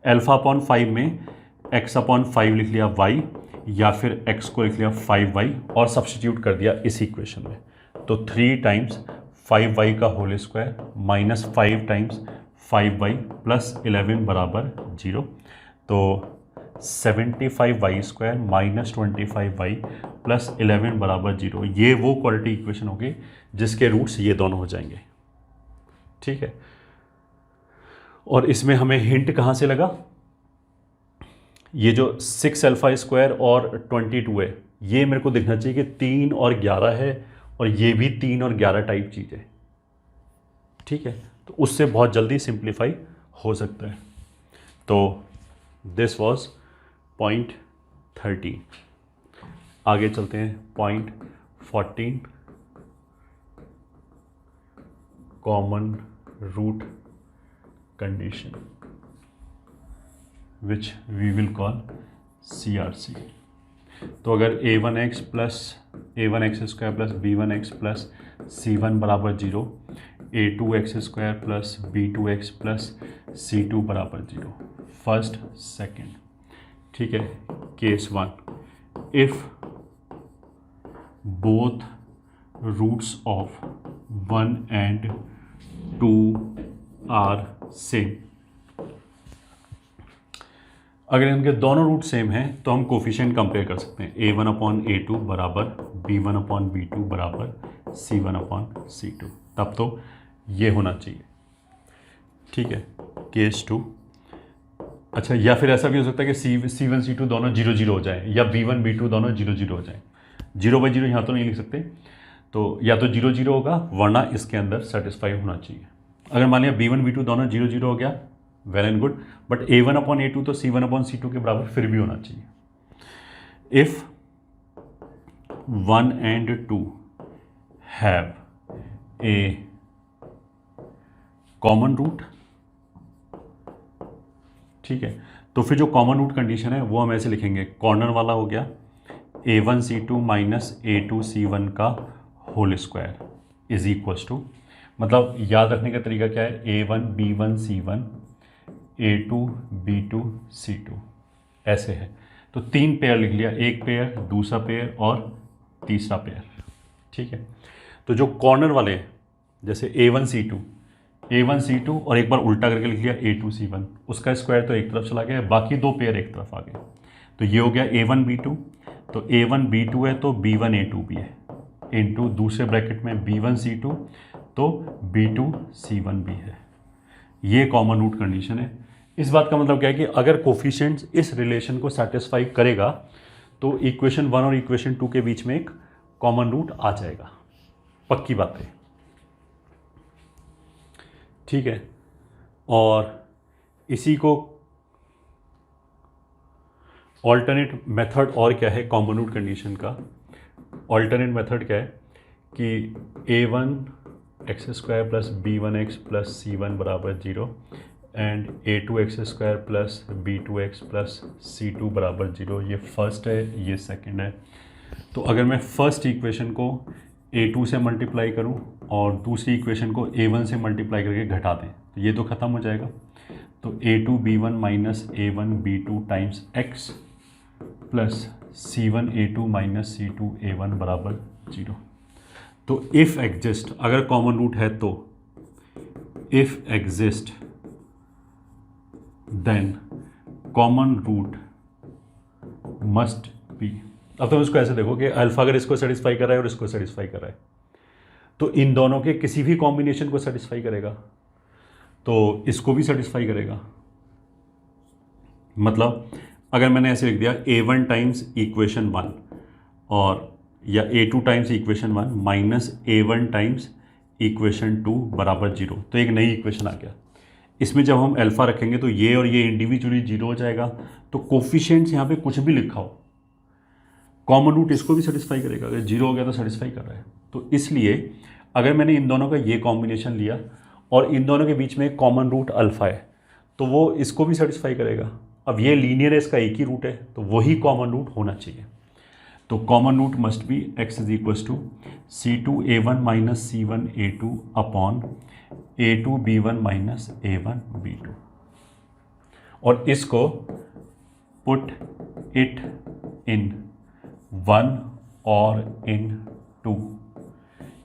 अल्फ़ा अपॉन 5 में x अपॉन 5 लिख लिया y, या फिर x को लिख लिया 5y और सब्स्टिट्यूट कर दिया इस इक्वेशन में। तो 3 टाइम्स 5y का whole square minus 5 times 5y plus 11 बराबर 0। तो 75y square minus 25y plus 11 बराबर 0, ये वो क्वालिटी इक्वेशन होगी जिसके रूट्स ये दोनों हो जाएंगे। ठीक है, और इसमें हमें हिंट कहाँ से लगा, ये जो 6 अल्फ़ा स्क्वायर और 22 है, ये मेरे को दिखना चाहिए कि 3 और 11 है, और ये भी 3 और 11 टाइप चीज़ है। ठीक है, तो उससे बहुत जल्दी सिंप्लीफाई हो सकता है। तो दिस वॉज पॉइंट 13। आगे चलते हैं point 14, common root condition which we will call CRC। तो अगर a1x plus a1x square plus b1x plus c1 बराबर 0, a2x square plus b2x plus c2 बराबर 0, फर्स्ट सेकेंड। ठीक है, case 1, if both roots of 1 and 2 are same. अगर इनके दोनों root same हैं तो हम कोफिशिएंट कंपेयर कर सकते हैं। a1 अपॉन a2 बराबर b1 अपॉन b2 बराबर c1 अपॉन c2, तब तो ये होना चाहिए। ठीक है, केस 2। अच्छा, या फिर ऐसा भी हो सकता है कि c1 c2 दोनों 0 0 हो जाए, या b1 b2 दोनों 0 0 हो जाए। 0 बाई 0 यहाँ तो नहीं लिख सकते, तो या तो 0 0 होगा, वरना इसके अंदर सेटिस्फाई होना चाहिए। अगर मान लिया b1 b2 दोनों 0 0 हो गया, well and good, but a1 upon a2 तो c1 अपॉन c2 के बराबर फिर भी होना चाहिए। If 1 and 2 have a common root, ठीक है, तो फिर जो कॉमन रूट कंडीशन है वो हम ऐसे लिखेंगे, कॉर्नर वाला हो गया a1 c2 minus a2 c1 का whole square is equals to, मतलब याद रखने का तरीका क्या है, a1 b1 c1 a2 b2 c2 ऐसे है। तो 3 पेयर लिख लिया, एक पेयर, दूसरा पेयर और तीसरा पेयर। ठीक है, तो जो कॉर्नर वाले हैं जैसे a1 c2 और एक बार उल्टा करके लिख लिया a2 c1, उसका स्क्वायर तो एक तरफ चला गया, बाकी 2 पेयर एक तरफ आ गए। तो ये हो गया a1 b2, तो a1 b2 है तो b1 a2 भी है, इनटू दूसरे ब्रैकेट में b1 c2 तो b2 c1 भी है। ये कॉमन रूट कंडीशन है। इस बात का मतलब क्या है कि अगर कोफिशिएंट्स इस रिलेशन को सेटिस्फाई करेगा तो इक्वेशन 1 और इक्वेशन 2 के बीच में एक कॉमन रूट आ जाएगा, पक्की बात है। ठीक है, और इसी को ऑल्टरनेट मेथड और क्या है कॉमन रूट कंडीशन का, ऑल्टरनेट मेथड क्या है कि a1 x square plus b1x plus c1 बराबर 0 and a2 x square plus b2x plus c2 बराबर 0, ये फर्स्ट है, ये सेकंड है। तो अगर मैं फर्स्ट इक्वेशन को a2 से मल्टीप्लाई करूं और दूसरी इक्वेशन को a1 से मल्टीप्लाई करके घटा दें तो ये तो ख़त्म हो जाएगा। तो a2 b1 minus a1 b2 times x plus c1 a2 minus c2 a1 बराबर 0। तो इफ़ एग्जिस्ट, अगर कॉमन रूट है तो if exist then common root must be अब तुम इसको ऐसे देखो कि अल्फा अगर इसको सेटिस्फाई कर रहा है और इसको सेटिस्फाई कर रहा है तो इन दोनों के किसी भी कॉम्बिनेशन को सेटिस्फाई करेगा, तो इसको भी सेटिस्फाई करेगा। मतलब अगर मैंने ऐसे लिख दिया a1 टाइम्स इक्वेशन 1 और या a2 times equation 1 minus a1 times equation 2 बराबर 0, तो एक नई इक्वेशन आ गया। इसमें जब हम अल्फा रखेंगे तो ये और ये इंडिविजुअली 0 हो जाएगा, तो कोफिशिएंट्स यहाँ पे कुछ भी लिखा हो कॉमन रूट इसको भी सेटिस्फाई करेगा। अगर 0 हो गया तो सेटिस्फाई कर रहा है। तो इसलिए अगर मैंने इन दोनों का ये कॉम्बिनेशन लिया और इन दोनों के बीच में एक कॉमन रूट अल्फा है तो वो इसको भी सेटिस्फाई करेगा। अब ये लीनियर है, इसका एक ही रूट है, तो वही कॉमन रूट होना चाहिए। तो common root must be x is equal to C2a1 minus C1a2 upon A2b1 minus A1b2, और इसको पुट इट इन 1 और इन 2,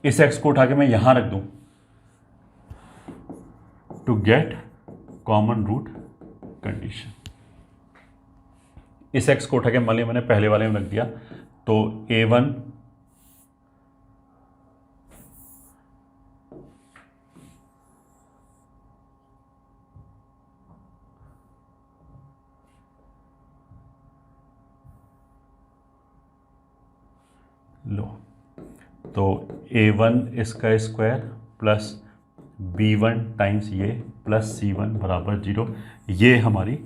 इस x को उठा के मैं यहां रख दूं to get common root condition. इस x को उठा के मान लिया मैंने पहले वाले में रख दिया, तो a1 लो, तो a1 इसका स्क्वायर प्लस b1 टाइम्स ये प्लस c1 बराबर 0, ये हमारी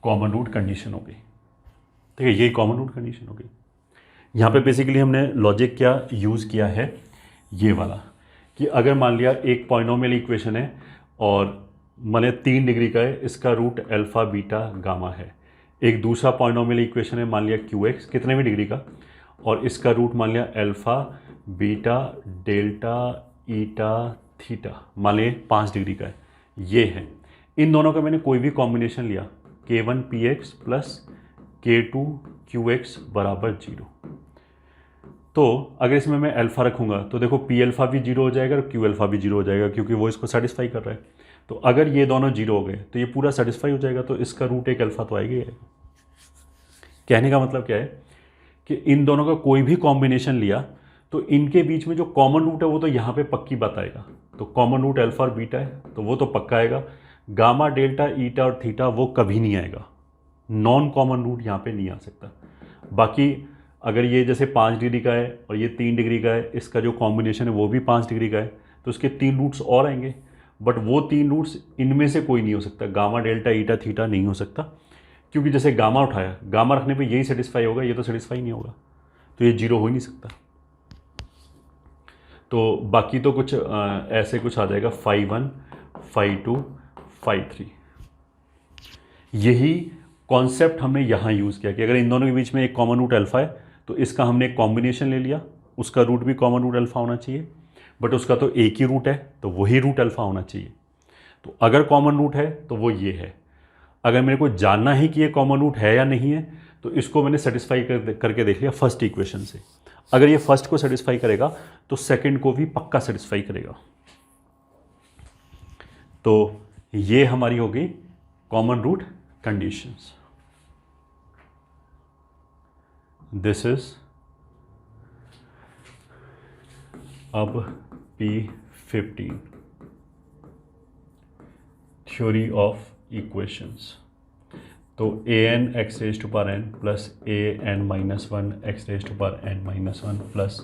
कॉमन रूट कंडीशन हो गई। ठीक है, ये कॉमन रूट कंडीशन हो गई। यहाँ पे बेसिकली हमने लॉजिक क्या यूज़ किया है, ये वाला, कि अगर मान लिया एक पॉलिनोमियल इक्वेशन है और माने 3 डिग्री का है, इसका रूट अल्फा बीटा गामा है। एक दूसरा पॉलिनोमियल इक्वेशन है मान लिया QX कितने भी डिग्री का, और इसका रूट मान लिया अल्फा बीटा डेल्टा ईटा थीटा मान लिया 5 डिग्री का है, ये है। इन दोनों का मैंने कोई भी कॉम्बिनेशन लिया K1 PX plus K2 QX बराबर 0, तो अगर इसमें मैं अल्फा रखूंगा तो देखो P अल्फा भी 0 हो जाएगा और Q अल्फा भी 0 हो जाएगा, क्योंकि वो इसको सेटिस्फाई कर रहा है। तो अगर ये दोनों 0 हो गए तो ये पूरा सेटिस्फाई हो जाएगा, तो इसका रूट एक अल्फा तो आएगा ही आएगा। कहने का मतलब क्या है कि इन दोनों का कोई भी कॉम्बिनेशन लिया तो इनके बीच में जो कॉमन रूट है वो तो यहाँ पे पक्की बात आएगा। तो कॉमन रूट अल्फा और बीटा है तो वो तो पक्का आएगा। गामा डेल्टा ईटा और थीटा वो कभी नहीं आएगा, नॉन कॉमन रूट यहाँ पे नहीं आ सकता। बाकी अगर ये जैसे 5 डिग्री का है और ये 3 डिग्री का है, इसका जो कॉम्बिनेशन है वो भी 5 डिग्री का है, तो उसके 3 रूट्स और आएंगे, बट वो 3 रूट्स इनमें से कोई नहीं हो सकता। गामा डेल्टा ईटा थीटा नहीं हो सकता, क्योंकि जैसे गामा उठाया, गामा रखने पे यही सेटिस्फाई होगा, ये तो सेटिस्फाई नहीं होगा, तो ये 0 हो ही नहीं सकता। तो बाकी तो कुछ ऐसे कुछ आ जाएगा phi1 phi2 phi3। यही कॉन्सेप्ट हमने यहाँ यूज़ किया कि अगर इन दोनों के बीच में एक कॉमन रूट अल्फा है तो इसका हमने एक कॉम्बिनेशन ले लिया, उसका रूट भी कॉमन रूट अल्फा होना चाहिए, बट उसका तो एक ही रूट है तो वही रूट अल्फा होना चाहिए। तो अगर कॉमन रूट है तो वो ये है। अगर मेरे को जानना है कि ये कॉमन रूट है या नहीं है तो इसको मैंने सेटिस्फाई करके देख लिया फर्स्ट इक्वेशन से। अगर ये फर्स्ट को सेटिस्फाई करेगा तो सेकंड को भी पक्का सेटिस्फाई करेगा। तो ये हमारी हो गई common root conditions. This is अब P15 थ्योरी ऑफ इक्वेशंस। तो an x raise to power n plus an minus 1 x raise to power n minus 1 plus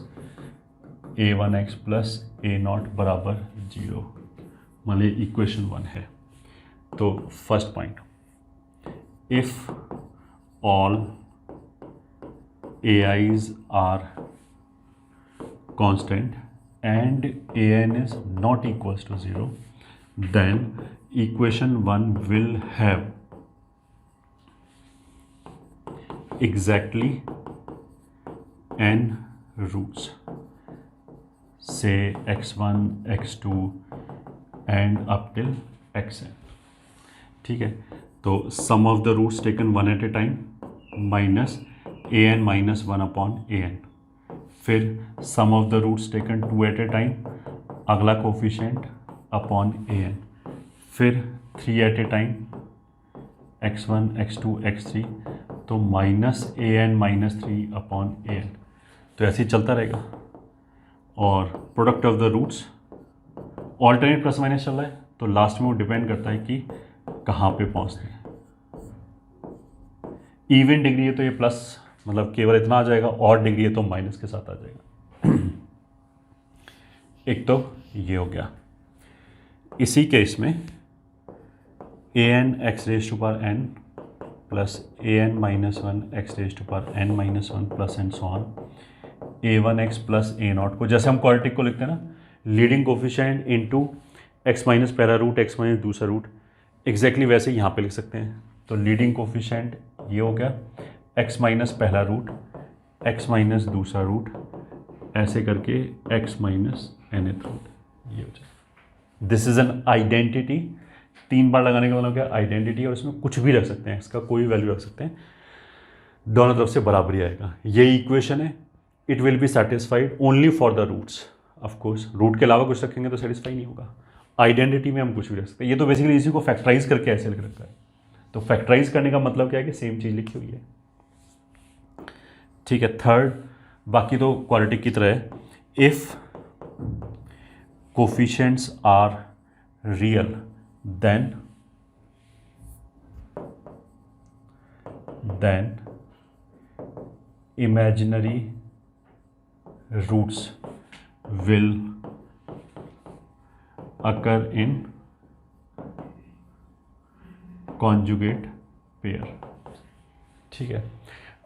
a1x plus a0 बराबर 0, मान लीजिए इक्वेशन 1 है। तो first point, if all ai's are constant and an is not equals to 0, then equation 1 will have exactly n roots, say x1 x2 and up till xn। ठीक है, तो sum of the roots taken one at a time minus an minus 1 upon an, फिर sum of the roots taken 2 at a time, अगला coefficient upon an, फिर 3 eight a time x1 x2 x3, तो -an-3/an, तो ऐसे ही चलता रहेगा। और product of the roots alternate plus minus चल रहा है, तो लास्ट में वो डिपेंड करता है कि कहाँ पे पहुँचते हैं। इवन डिग्री है तो ये प्लस, मतलब केवल इतना आ जाएगा, और डिग्री है तो माइनस के साथ आ जाएगा। एक तो ये हो गया। इसी केस में an x raise to power n plus an-1 x raise to power n-1 plus and so on a1x plus a0 को, जैसे हम क्वाड्रेटिक को लिखते हैं ना, leading coefficient into x minus पहला रूट x माइनस दूसरा रूट, एग्जैक्टली वैसे यहाँ पे लिख सकते हैं। तो लीडिंग कोफिशिएंट ये हो गया x माइनस पहला रूट x माइनस दूसरा रूट, ऐसे करके x माइनस nth रूट, ये हो जाए। This is an identity. 3 बार लगाने का मतलब क्या, आइडेंटिटी, और इसमें कुछ भी रख सकते हैं, इसका कोई वैल्यू रख सकते हैं, दोनों तरफ से बराबरी आएगा। ये इक्वेशन है। It will be satisfied only for the roots. Of course root के अलावा कुछ रखेंगे तो सेटिस्फाई नहीं होगा। आइडेंटिटी में हम कुछ भी रख सकते हैं। ये तो बेसिकली इसी को फैक्टराइज करके ऐसे लिख रखा है। तो फैक्टराइज करने का मतलब क्या है कि सेम चीज़ लिखी हुई है। ठीक है। थर्ड, बाकी तो क्वाड्रेटिक की तरह है। If coefficients are real then imaginary roots will occur in conjugate pair। ठीक है।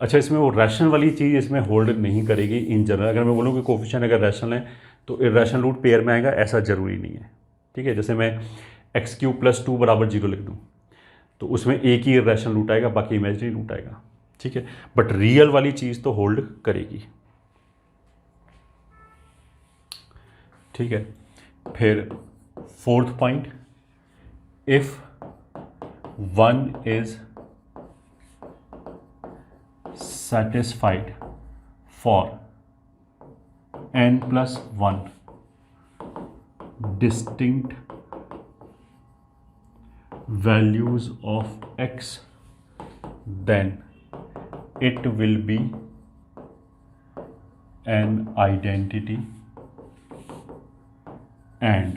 अच्छा, इसमें वो रैशनल वाली चीज़ इसमें होल्ड नहीं करेगी इन जनरल। अगर मैं बोलूँ कि कोफिशिएंट अगर रैशनल है तो इरैशनल रूट पेयर में आएगा, ऐसा जरूरी नहीं है। ठीक है। जैसे मैं x³ + 2 = 0 लिख दूँ तो उसमें एक ही इरैशनल रूट आएगा, बाकी इमेजिनरी रूट आएगा। ठीक है। बट रियल वाली चीज़ तो होल्ड करेगी। ठीक है। फिर fourth point, if 1 is satisfied for n+1 distinct values of x, then it will be an identity and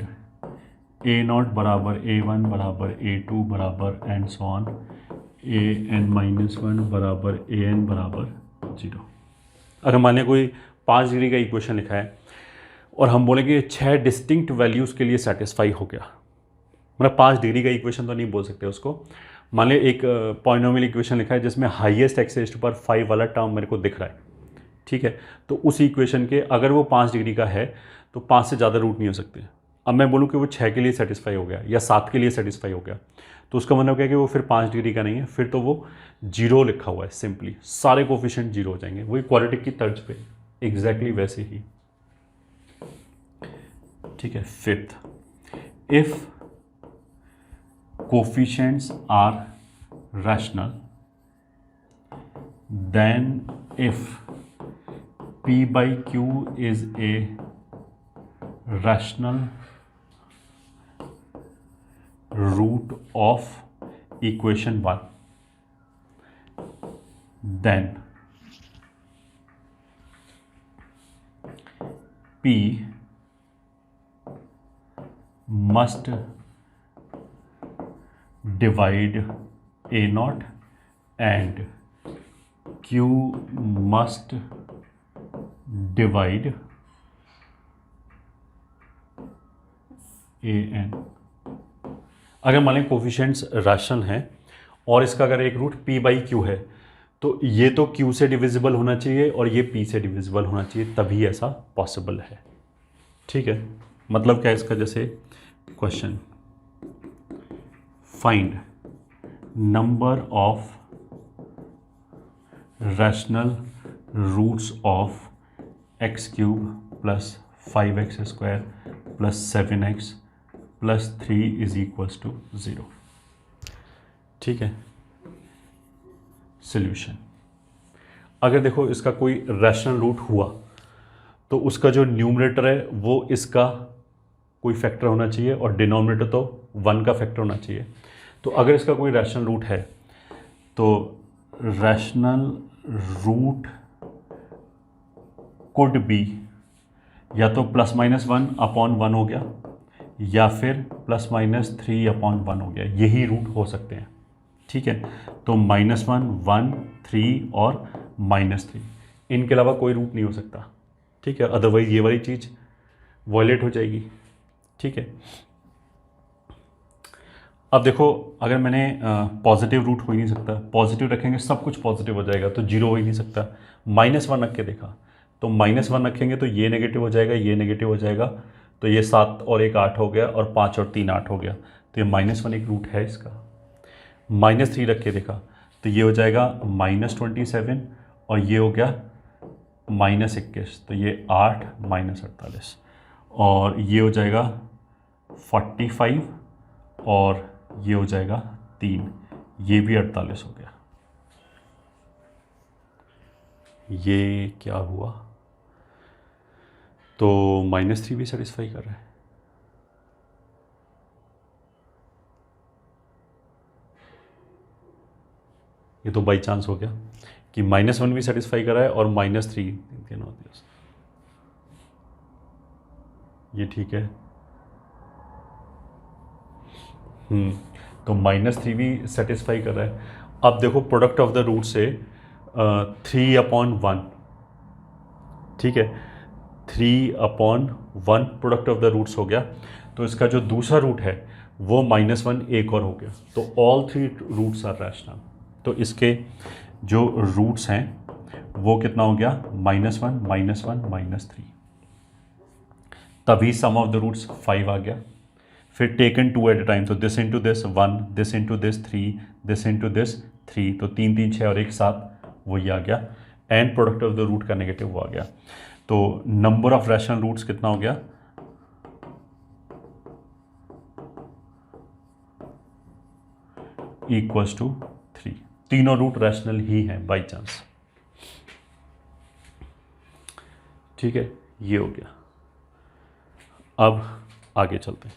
a0 बराबर a1 बराबर a2 बराबर एंड सो ऑन an-1 बराबर an बराबर 0। अगर मान लिया कोई 5 डिग्री का इक्वेशन लिखा है और हम बोलेंगे 6 डिस्टिंक्ट वैल्यूज़ के लिए सेटिस्फाई हो गया, मतलब 5 डिग्री का इक्वेशन तो नहीं बोल सकते उसको। मान लिया एक पॉलिनोमियल इक्वेशन लिखा है जिसमें हाईएस्ट x⁵ वाला टर्म मेरे को दिख रहा है। ठीक है। तो उस इक्वेशन के अगर वो 5 डिग्री का है तो 5 से ज़्यादा रूट नहीं हो सकते। अब मैं बोलूँ कि वो 6 के लिए सेटिस्फाई हो गया या 7 के लिए सेटिस्फाई हो गया, तो उसका मतलब क्या है कि वो फिर 5 डिग्री का नहीं है, फिर तो वो 0 लिखा हुआ है। सिंपली सारे कोफिशिएंट 0 हो जाएंगे, वही क्वाड्रेटिक की तर्ज पे एग्जैक्टली वैसे ही। ठीक है। Fifth, if coefficients are rational then if p/q is a rational root of equation 1, then P must divide a0 and Q must divide an। अगर मान लें कोफिशिएंट्स रैशनल हैं और इसका अगर एक रूट p/q है तो ये तो q से डिविजिबल होना चाहिए और ये p से डिविजिबल होना चाहिए, तभी ऐसा पॉसिबल है। ठीक है। मतलब क्या है इसका, जैसे question, find number of rational roots of x³ + 5x² + 7x + 3 = 0। ठीक है। सॉल्यूशन, अगर देखो इसका कोई रैशनल रूट हुआ तो उसका जो न्यूमरेटर है वो इसका कोई फैक्टर होना चाहिए और डिनोमिनेटर तो 1 का फैक्टर होना चाहिए। तो अगर इसका कोई रैशनल रूट है तो रैशनल रूट कुड बी, या तो +-1/1 हो गया या फिर +-3/1 हो गया, यही रूट हो सकते हैं। ठीक है, तो -1, 1, 3 और -3, इनके अलावा कोई रूट नहीं हो सकता। ठीक है, अदरवाइज ये वाली चीज़ वॉयलेट हो जाएगी। ठीक है, अब देखो, अगर मैंने पॉजिटिव रूट हो ही नहीं सकता, पॉजिटिव रखेंगे सब कुछ पॉजिटिव हो जाएगा, तो जीरो हो ही नहीं सकता। -1 रख के देखा, तो -1 रखेंगे तो ये नेगेटिव हो जाएगा, ये नेगेटिव हो जाएगा, तो ये 7 और 1 8 हो गया, और 5 और 3 8 हो गया, तो ये -1 एक रूट है इसका। -3 रख के देखा, तो ये हो जाएगा -27, और ये हो गया -21, तो ये 8 -48, और ये हो जाएगा 45, और ये हो जाएगा 3, ये भी 48 हो गया। ये क्या हुआ, तो -3 भी सेटिस्फाई कर रहा है। ये तो बाई चांस हो गया कि -1 भी सेटिस्फाई कर रहा है और -3 तीनों। ये ठीक है, तो -3 भी सेटिस्फाई कर रहा है। अब देखो, प्रोडक्ट ऑफ द रूट से 3/1, ठीक है, 3/1 प्रोडक्ट ऑफ द रूट्स हो गया, तो इसका जो दूसरा रूट है वो -1 एक और हो गया, तो ऑल 3 रूट्स आर रैशनल। तो इसके जो रूट्स हैं वो कितना हो गया, -1 -1 -3, तभी सम ऑफ द रूट्स 5 आ गया। फिर टेकन 2 एट ए टाइम, तो this into this 1, this into this 3, this into this 3, तो 3 3 6 और 1 7, वही आ गया। And product of the root का नेगेटिव वो आ गया, तो नंबर ऑफ रैशनल रूट्स कितना हो गया, इक्वल्स टू 3। तीनों रूट रैशनल ही हैं बाई चांस। ठीक है, ये हो गया। अब आगे चलते हैं।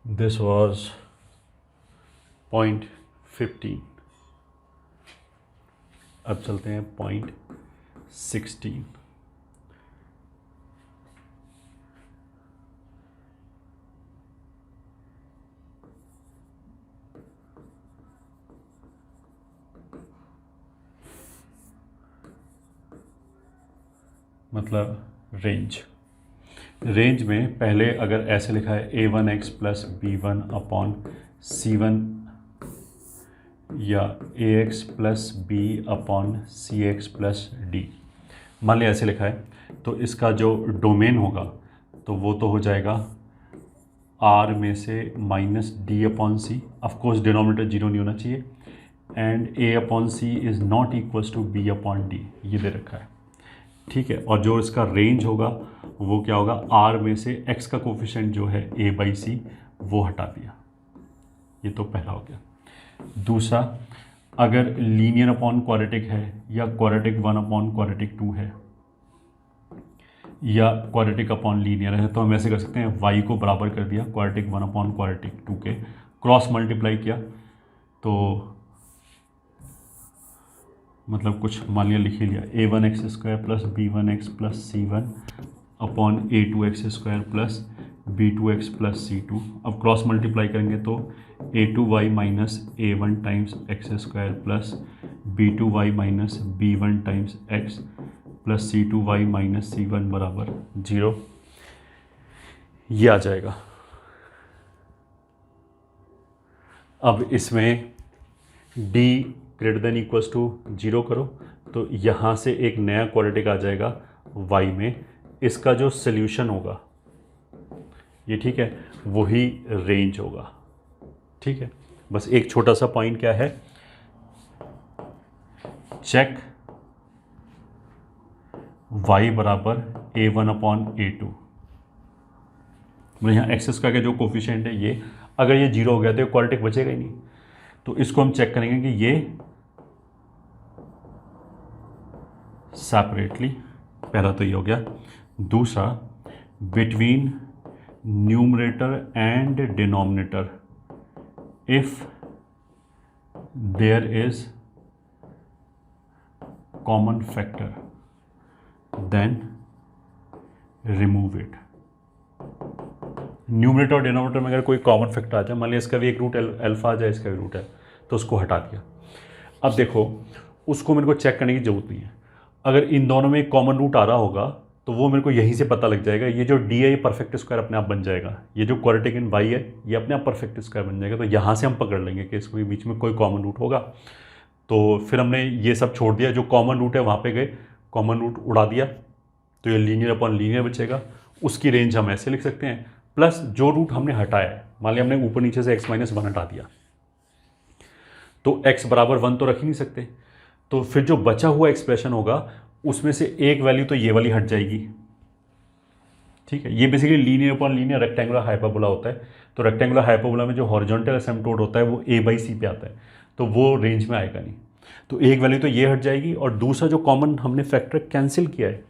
This was point 15। अब चलते हैं पॉइंट 16। मतलब रेंज में पहले अगर ऐसे लिखा है a1x plus b1 upon c1, या ax plus b upon cx plus d, मान लिया ऐसे लिखा है, तो इसका जो डोमेन होगा तो वो तो हो जाएगा r में से -d upon C, of course denominator zero नहीं होना चाहिए, and a upon C is not equals to b upon D, ये दे रखा है। ठीक है, और जो इसका रेंज होगा वो क्या होगा, r में से x का कोफिशिएंट जो है a/c वो हटा दिया, ये तो पहला हो गया। दूसरा, अगर लीनियर अपॉन क्वाड्रेटिक है, या क्वाड्रेटिक 1 अपॉन क्वाड्रेटिक 2 है, या क्वाड्रेटिक अपॉन लीनियर है, तो हम ऐसे कर सकते हैं, y को बराबर कर दिया क्वाड्रेटिक 1 अपॉन क्वाड्रेटिक 2 के, क्रॉस मल्टीप्लाई किया, तो मतलब कुछ मान लिया लिख ही लिया, a1x² plus b1x plus c1 upon a2x² plus b2x plus c2। अब क्रॉस मल्टीप्लाई करेंगे तो a2y minus a1 times x² plus b2y minus b1 times x plus c2y minus c1 बराबर 0, ये आ जाएगा। अब इसमें d greater than equals to 0 करो, तो यहाँ से एक नया क्वाड्रेटिक आ जाएगा y में, इसका जो सल्यूशन होगा ये, ठीक है, वही रेंज होगा। ठीक है, बस एक छोटा सा पॉइंट क्या है, चेक y बराबर a1 अपॉन a2, मतलब यहाँ एक्सेस का जो कोफिशिएंट है ये, अगर ये 0 हो गया तो ये क्वाड्रेटिक बचेगा ही नहीं, तो इसको हम चेक करेंगे कि ये सेपरेटली, पहला तो ये हो गया। दूसरा, between numerator and denominator if there is common factor then remove it. Numerator और डिनोमिनेटर में अगर कोई कॉमन फैक्टर आ जाए, मान लिया इसका भी एक रूट अल्फा आ जाए, इसका भी रूट है, तो उसको हटा दिया। अब देखो उसको मेरे को चेक करने की जरूरत नहीं है। अगर इन दोनों में एक कॉमन रूट आ रहा होगा तो वो मेरे को यहीं से पता लग जाएगा। ये जो डी है ये परफेक्ट स्क्वायर अपने आप बन जाएगा, ये जो क्वाड्रेटिक इन वाई है ये अपने आप परफेक्ट स्क्वायर बन जाएगा। तो यहाँ से हम पकड़ लेंगे कि इसके बीच में कोई कॉमन रूट होगा। तो फिर हमने ये सब छोड़ दिया, जो कॉमन रूट है वहाँ पे गए, कॉमन रूट उड़ा दिया, तो ये लीनियर अपॉन लीनियर बचेगा। उसकी रेंज हम ऐसे लिख सकते हैं, प्लस जो रूट हमने हटाया है, मान लिया हमने ऊपर नीचे से x - 1 हटा दिया, तो x बराबर 1 तो रख ही नहीं सकते। तो फिर जो बचा हुआ एक्सप्रेशन होगा उसमें से एक वैल्यू तो ये वाली हट जाएगी। ठीक है, ये basically linear upon linear rectangular hyperbola होता है। तो रेक्टेंगुलर हाइपरबोला में जो हॉरिजॉन्टल एसिम्पटोट होता है वो a/c पे आता है, तो वो रेंज में आएगा नहीं। तो एक वैल्यू तो ये हट जाएगी, और दूसरा जो कॉमन हमने फैक्टर कैंसिल किया है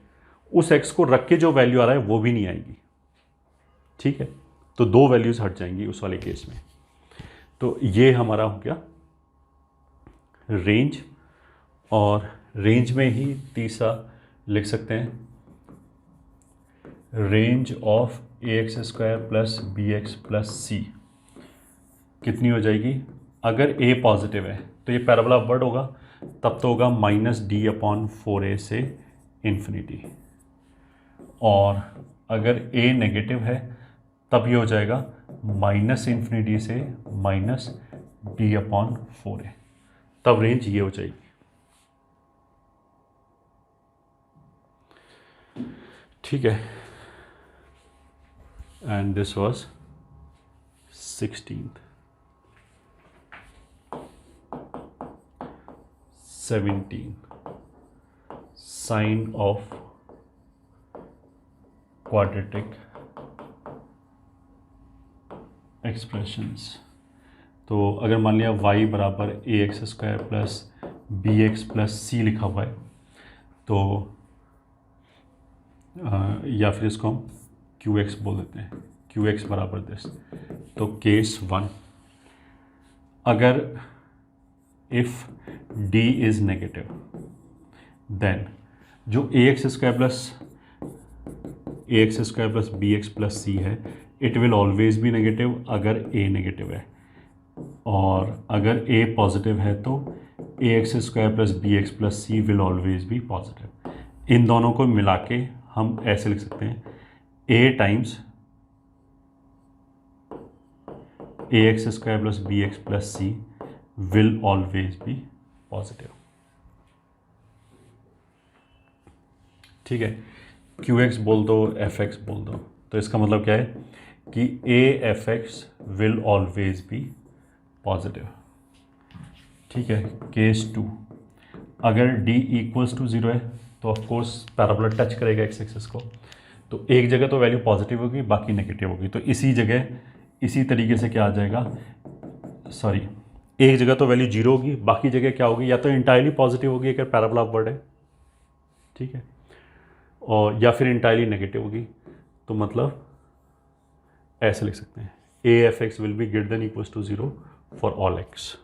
उस x को रख के जो वैल्यू आ रहा है वो भी नहीं आएगी। ठीक है, तो दो वैल्यूज हट जाएंगी उस वाले केस में। तो ये हमारा हो गया रेंज, और रेंज में ही तीसरा लिख सकते हैं range of ax² plus bx plus c कितनी हो जाएगी। अगर a पॉजिटिव है तो ये पैराबोला अपवर्ड होगा, तब तो होगा -d/4a से इन्फिनिटी, और अगर a नेगेटिव है तब ये हो जाएगा -∞ से -d/4a, तब रेंज ये हो जाएगी। ठीक है, and this was 16th 17th sign of quadratic expressions. तो अगर मान लिया y बराबर ax² plus bx plus c लिखा हुआ है, तो या फिर इसको हम qx बोल देते हैं, qx बराबर दिस। तो केस 1, अगर if d is negative then जो ax² plus bx plus c है it will always be negative अगर a नेगेटिव है, और अगर a पॉजिटिव है तो ax² plus bx plus c will always be positive. इन दोनों को मिला के हम ऐसे लिख सकते हैं a times ax² plus bx plus c will always be positive. ठीक है, qx बोल दो, fx बोल दो, तो इसका मतलब क्या है कि a/f(x) will always be positive. ठीक है, केस 2, अगर d इक्वल्स टू 0 है तो ऑफकोर्स पैराबोला टच करेगा x एक्सिस को, तो एक जगह तो वैल्यू पॉजिटिव होगी, बाकी नेगेटिव होगी। तो इसी जगह इसी तरीके से क्या आ जाएगा, सॉरी, एक जगह तो वैल्यू 0 होगी, बाकी जगह क्या होगी, या तो इंटायरली पॉजिटिव होगी अगर पैराबोला अपवर्ड है, ठीक है, और या फिर इंटायरली नेगेटिव होगी। तो मतलब ऐसे लिख सकते हैं a/f(x) will be greater than equals to 0 for all x।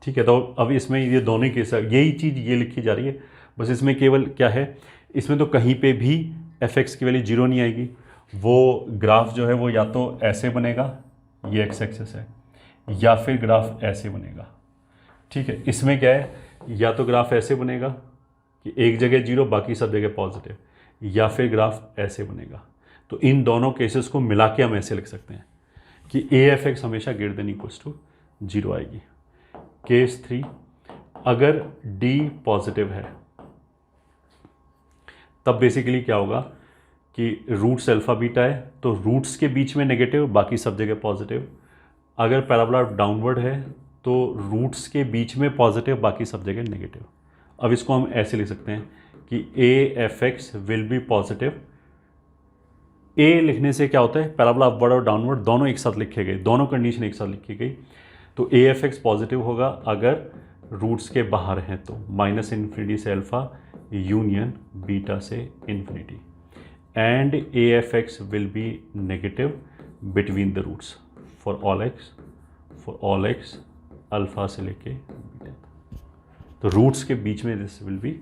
ठीक है, तो अब इसमें ये दोनों ही केस, यही चीज़ ये लिखी जा रही है, बस इसमें केवल क्या है, इसमें तो कहीं पे भी f(x) की वैल्यू 0 नहीं आएगी। वो ग्राफ जो है वो या तो ऐसे बनेगा, ये x एक्सिस है, या फिर ग्राफ ऐसे बनेगा। ठीक है, इसमें क्या है, या तो ग्राफ ऐसे बनेगा कि एक जगह 0 बाकी सब जगह पॉजिटिव, या फिर ग्राफ ऐसे बनेगा। तो इन दोनों केसेस को मिला के हम ऐसे लिख सकते हैं कि a/f(x) हमेशा ग्रेटर देन इक्वल्स टू 0 आएगी। केस 3, अगर d पॉजिटिव है तब बेसिकली क्या होगा कि रूट्स अल्फा बीटा है, तो रूट्स के बीच में नेगेटिव, बाकी सब जगह पॉजिटिव। अगर पैराबोला डाउनवर्ड है तो रूट्स के बीच में पॉजिटिव, बाकी सब जगह नेगेटिव। अब इसको हम ऐसे लिख सकते हैं कि a/f(x) will B positive. a लिखने से क्या होता है, पैराबोला अपवर्ड और डाउनवर्ड दोनों एक साथ लिखे गए, दोनों कंडीशन एक साथ लिखी गई। तो a/f(x) पॉजिटिव होगा अगर रूट्स के बाहर हैं, तो -∞ से अल्फा यूनियन बीटा से infinity, and a/f(x) will be negative between the roots for all x for all X alpha से लेके बीटा। तो रूट्स के बीच में this will be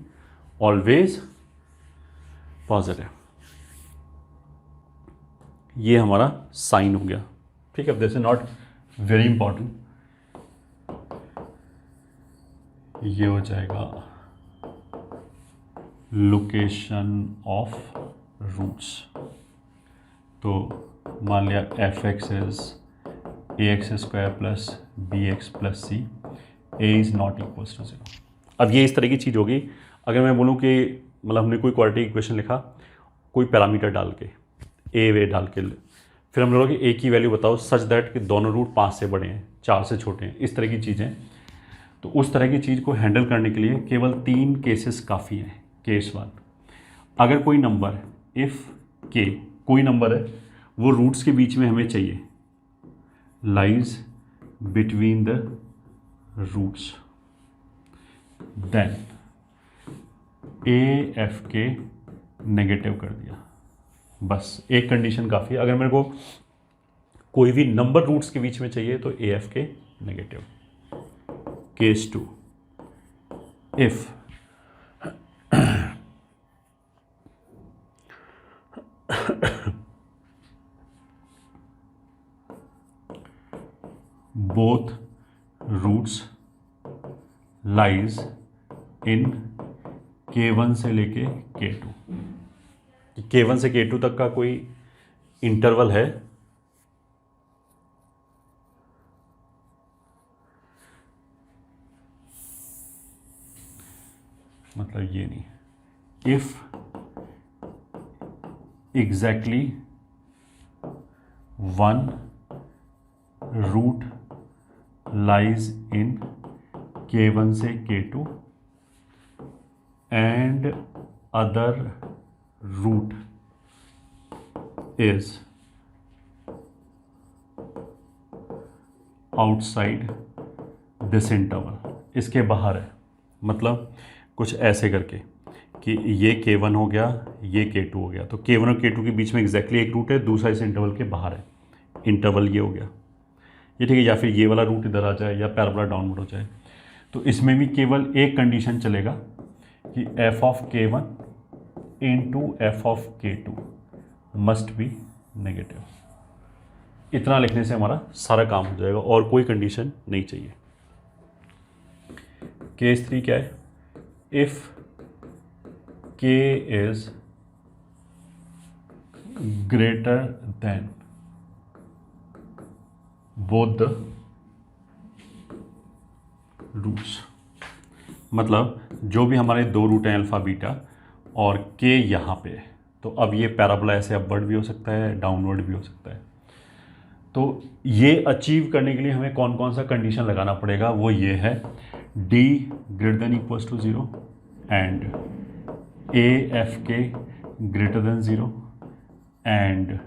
always positive. ये हमारा साइन हो गया, ठीक है। This is not very important. ये हो जाएगा लोकेशन ऑफ रूट्स। तो मान लिया F X is A x square plus B x plus C, A is not equals to 0। अब ये इस तरह की चीज़ होगी अगर मैं बोलूँ कि मतलब हमने कोई क्वाड्रेटिक इक्वेशन लिखा कोई पैरामीटर डाल के, ए वे डाल के, फिर हम लोग ए की वैल्यू बताओ सच दैट कि दोनों रूट 5 से बड़े हैं 4 से छोटे हैं, इस तरह की चीज़ें। तो उस तरह की चीज़ को हैंडल करने के लिए केवल 3 केसेस काफ़ी हैं। केस 1, अगर कोई नंबर इफ़ के कोई नंबर है वो रूट्स के बीच में हमें चाहिए, lies between the roots, then A F के नेगेटिव कर दिया, बस एक कंडीशन काफ़ी है। अगर मेरे को कोई भी नंबर रूट्स के बीच में चाहिए तो ए एफ के negative. Case 2, if both roots lies in K1 से लेके K2, K1 से K2 तक का कोई इंटरवल है, मतलब ये नहीं, if exactly one root lies in K1 से K2 and other root is outside this interval, इसके बाहर है। मतलब कुछ ऐसे करके कि ये K1 हो गया, ये K2 हो गया, तो K1 और K2 के बीच में एग्जैक्टली एक रूट है, दूसरा इस इंटरवल के बाहर है। इंटरवल ये हो गया, ये ठीक है। या फिर ये वाला रूट इधर आ जाए या पैराबोला डाउनवर्ड हो जाए। तो इसमें भी केवल एक कंडीशन चलेगा कि f of K1 into F of K2 must be negative. इतना लिखने से हमारा सारा काम हो जाएगा और कोई कंडीशन नहीं चाहिए। केस 3 क्या है, if K is greater than both the roots, मतलब जो भी हमारे दो रूट हैं अल्फ़ा बीटा और K यहाँ पे है, तो अब ये पैराबोला ऐसे अपवर्ड भी हो सकता है, डाउनवर्ड भी हो सकता है। तो ये अचीव करने के लिए हमें कौन कौन सा कंडीशन लगाना पड़ेगा, वो ये है D greater than equals to 0 and A F के ग्रेटर देन 0 एंड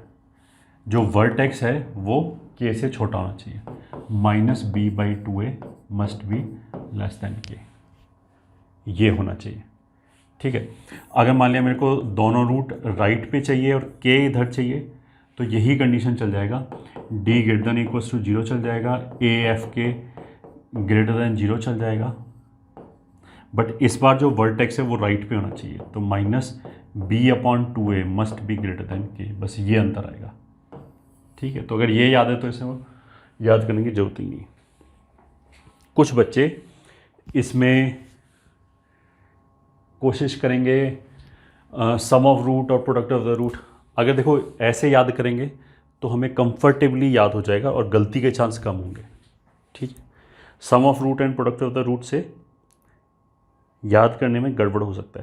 जो वर्टेक्स है वो K से छोटा होना चाहिए, -b/2a must be less than K, ये होना चाहिए। ठीक है। अगर मान लिया मेरे को दोनों रूट राइट पे चाहिए और K इधर चाहिए तो यही कंडीशन चल जाएगा, D greater than equals to 0 चल जाएगा, ए एफ के ग्रेटर देन 0 चल जाएगा, बट इस बार जो वर्टेक्स है वो राइट पे होना चाहिए, तो -b/2a must B greater then K, बस ये अंतर आएगा। ठीक है। तो अगर ये याद है तो इसे याद करने की जरूरत ही नहीं। कुछ बच्चे इसमें कोशिश करेंगे सम ऑफ रूट और प्रोडक्ट ऑफ द रूट। अगर देखो ऐसे याद करेंगे तो हमें कंफर्टेबली याद हो जाएगा और गलती के चांस कम होंगे। ठीक है। Sum of root and product of the root से याद करने में गड़बड़ हो सकता है।